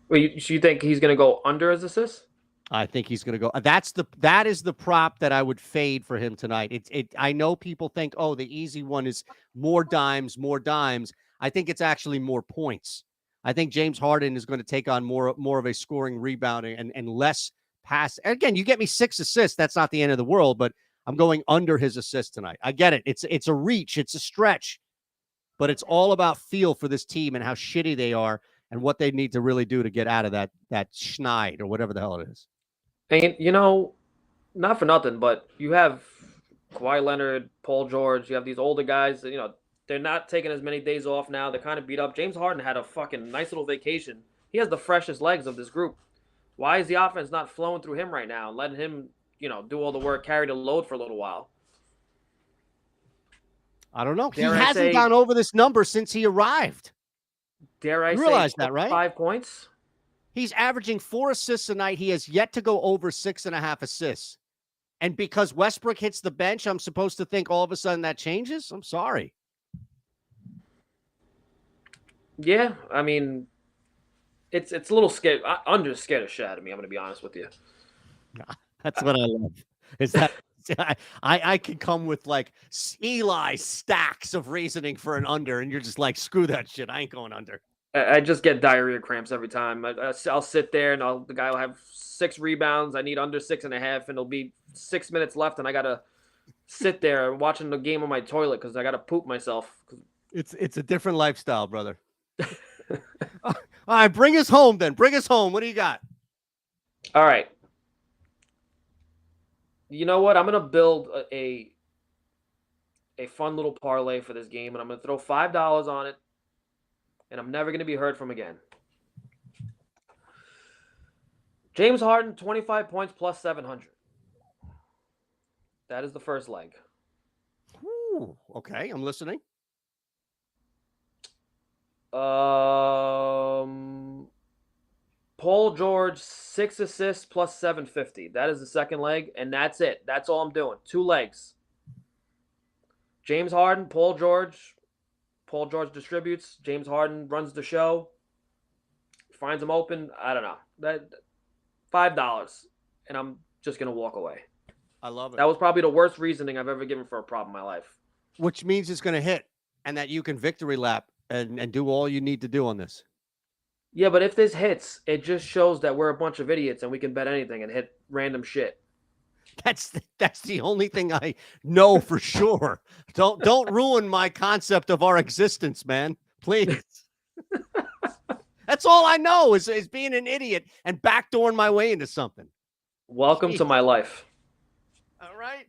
Wait, so you think he's going to go under his assists? I think he's going to go. That is the prop that I would fade for him tonight. I know people think, oh, the easy one is more dimes, more dimes. I think it's actually more points. I think James Harden is going to take on more of a scoring, rebounding, and less pass. Again, you get me 6 assists. That's not the end of the world, but I'm going under his assist tonight. I get it. It's a reach. It's a stretch, but it's all about feel for this team and how shitty they are and what they need to really do to get out of that schneid or whatever the hell it is. And not for nothing, but you have Kawhi Leonard, Paul George. You have these older guys. They're not taking as many days off now. They're kind of beat up. James Harden had a fucking nice little vacation. He has the freshest legs of this group. Why is the offense not flowing through him right now and letting him, do all the work, carry the load for a little while? I don't know. He hasn't gone over this number since he arrived. Dare I you say realize that, right? 5 points? He's averaging 4 assists a night. He has yet to go over 6.5 assists. And because Westbrook hits the bench, I'm supposed to think all of a sudden that changes? I'm sorry. Yeah, I mean, it's a little scary. I'm just scared of shit out of me. I'm going to be honest with you. That's what I love. Is that I can come with like Eli stacks of reasoning for an under, and you're just like, screw that shit. I ain't going under. I just get diarrhea cramps every time. I'll sit there and the guy will have 6 rebounds. I need under 6.5, and it'll be 6 minutes left, and I gotta sit there watching the game on my toilet because I gotta poop myself. It's a different lifestyle, brother. All right, bring us home then. Bring us home. What do you got? All right. You know what? I'm gonna build a fun little parlay for this game, and I'm gonna throw $5 on it. And I'm never going to be heard from again. James Harden, 25 points plus 700. That is the first leg. Ooh, okay, I'm listening. Paul George, 6 assists plus 750. That is the second leg, and that's it. That's all I'm doing. 2 legs. James Harden, Paul George. Paul George distributes. James Harden runs the show. Finds him open. I don't know. That $5, and I'm just gonna walk away. I love it. That was probably the worst reasoning I've ever given for a prop in my life. Which means it's gonna hit, and that you can victory lap and do all you need to do on this. Yeah, but if this hits, it just shows that we're a bunch of idiots and we can bet anything and hit random shit. That's the only thing I know for sure. Don't ruin my concept of our existence, man. Please. That's all I know is being an idiot and backdooring my way into something. Welcome to my life. All right.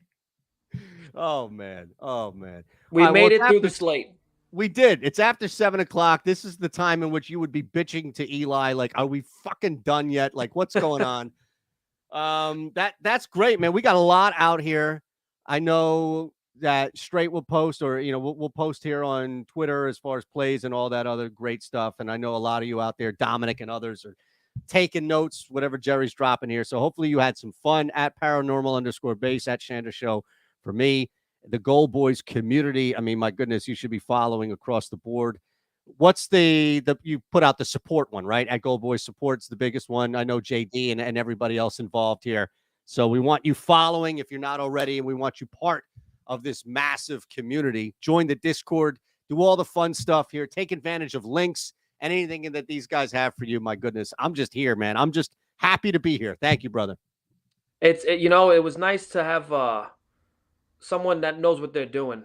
Oh man. We made it through the slate. We did. It's after 7:00. This is the time in which you would be bitching to Eli, like, are we fucking done yet? Like, what's going on? That's great, man. We got a lot out here. I know that Straight will post, or we'll post here on Twitter as far as plays and all that other great stuff. And I know a lot of you out there, Dominic and others, are taking notes, whatever Jerry's dropping here. So hopefully you had some fun. At paranormal_base, at Shandershow for me. The GoldBoys community. I mean, my goodness, you should be following across the board. What's the you put out the support one, right? At GoldBoys Support's the biggest one. I know JD and everybody else involved here. So we want you following if you're not already, and we want you part of this massive community. Join the Discord, do all the fun stuff here, take advantage of links and anything that these guys have for you. My goodness, I'm just here, man. I'm just happy to be here. Thank you, brother. It was nice to have someone that knows what they're doing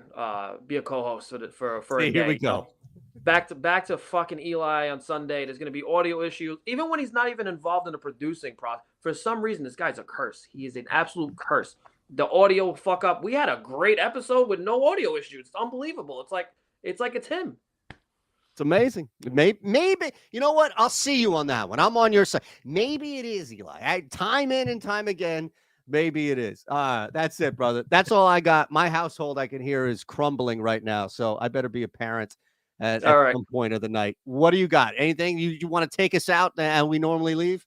be a co-host for a day. Here we go. Back to fucking Eli on Sunday. There's going to be audio issues. Even when he's not even involved in the producing process, for some reason, this guy's a curse. He is an absolute curse. The audio will fuck up. We had a great episode with no audio issues. It's unbelievable. It's like it's him. It's amazing. Maybe you know what? I'll see you on that one. I'm on your side. Maybe it is Eli. Time in and time again. Maybe it is. That's it, brother. That's all I got. My household, I can hear, is crumbling right now. So I better be a parent at some point of the night. What do you got? Anything you want to take us out and we normally leave?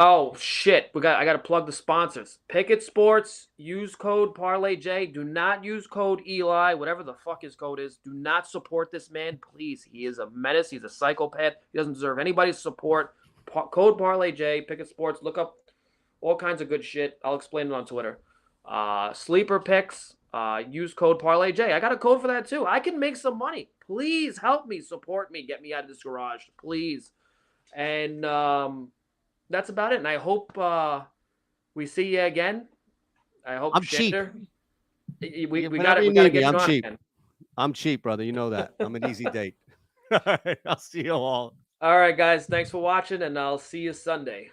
Oh shit! I got to plug the sponsors. Pickett Sports. Use code ParlayJ. Do not use code Eli. Whatever the fuck his code is. Do not support this man, please. He is a menace. He's a psychopath. He doesn't deserve anybody's support. code Parlay J. Pickett Sports. Look up all kinds of good shit. I'll explain it on Twitter. Sleeper picks. Use code Parlay J. I got a code for that too. I can make some money. Please help me, support me, get me out of this garage, please. And that's about it. And I hope we see you again. I hope I'm cheap. We Whenever got you to need get me, you I'm on cheap. again. I'm cheap, brother. You know that. I'm an easy date. All right. I'll see you all. All right, guys. Thanks for watching, and I'll see you Sunday.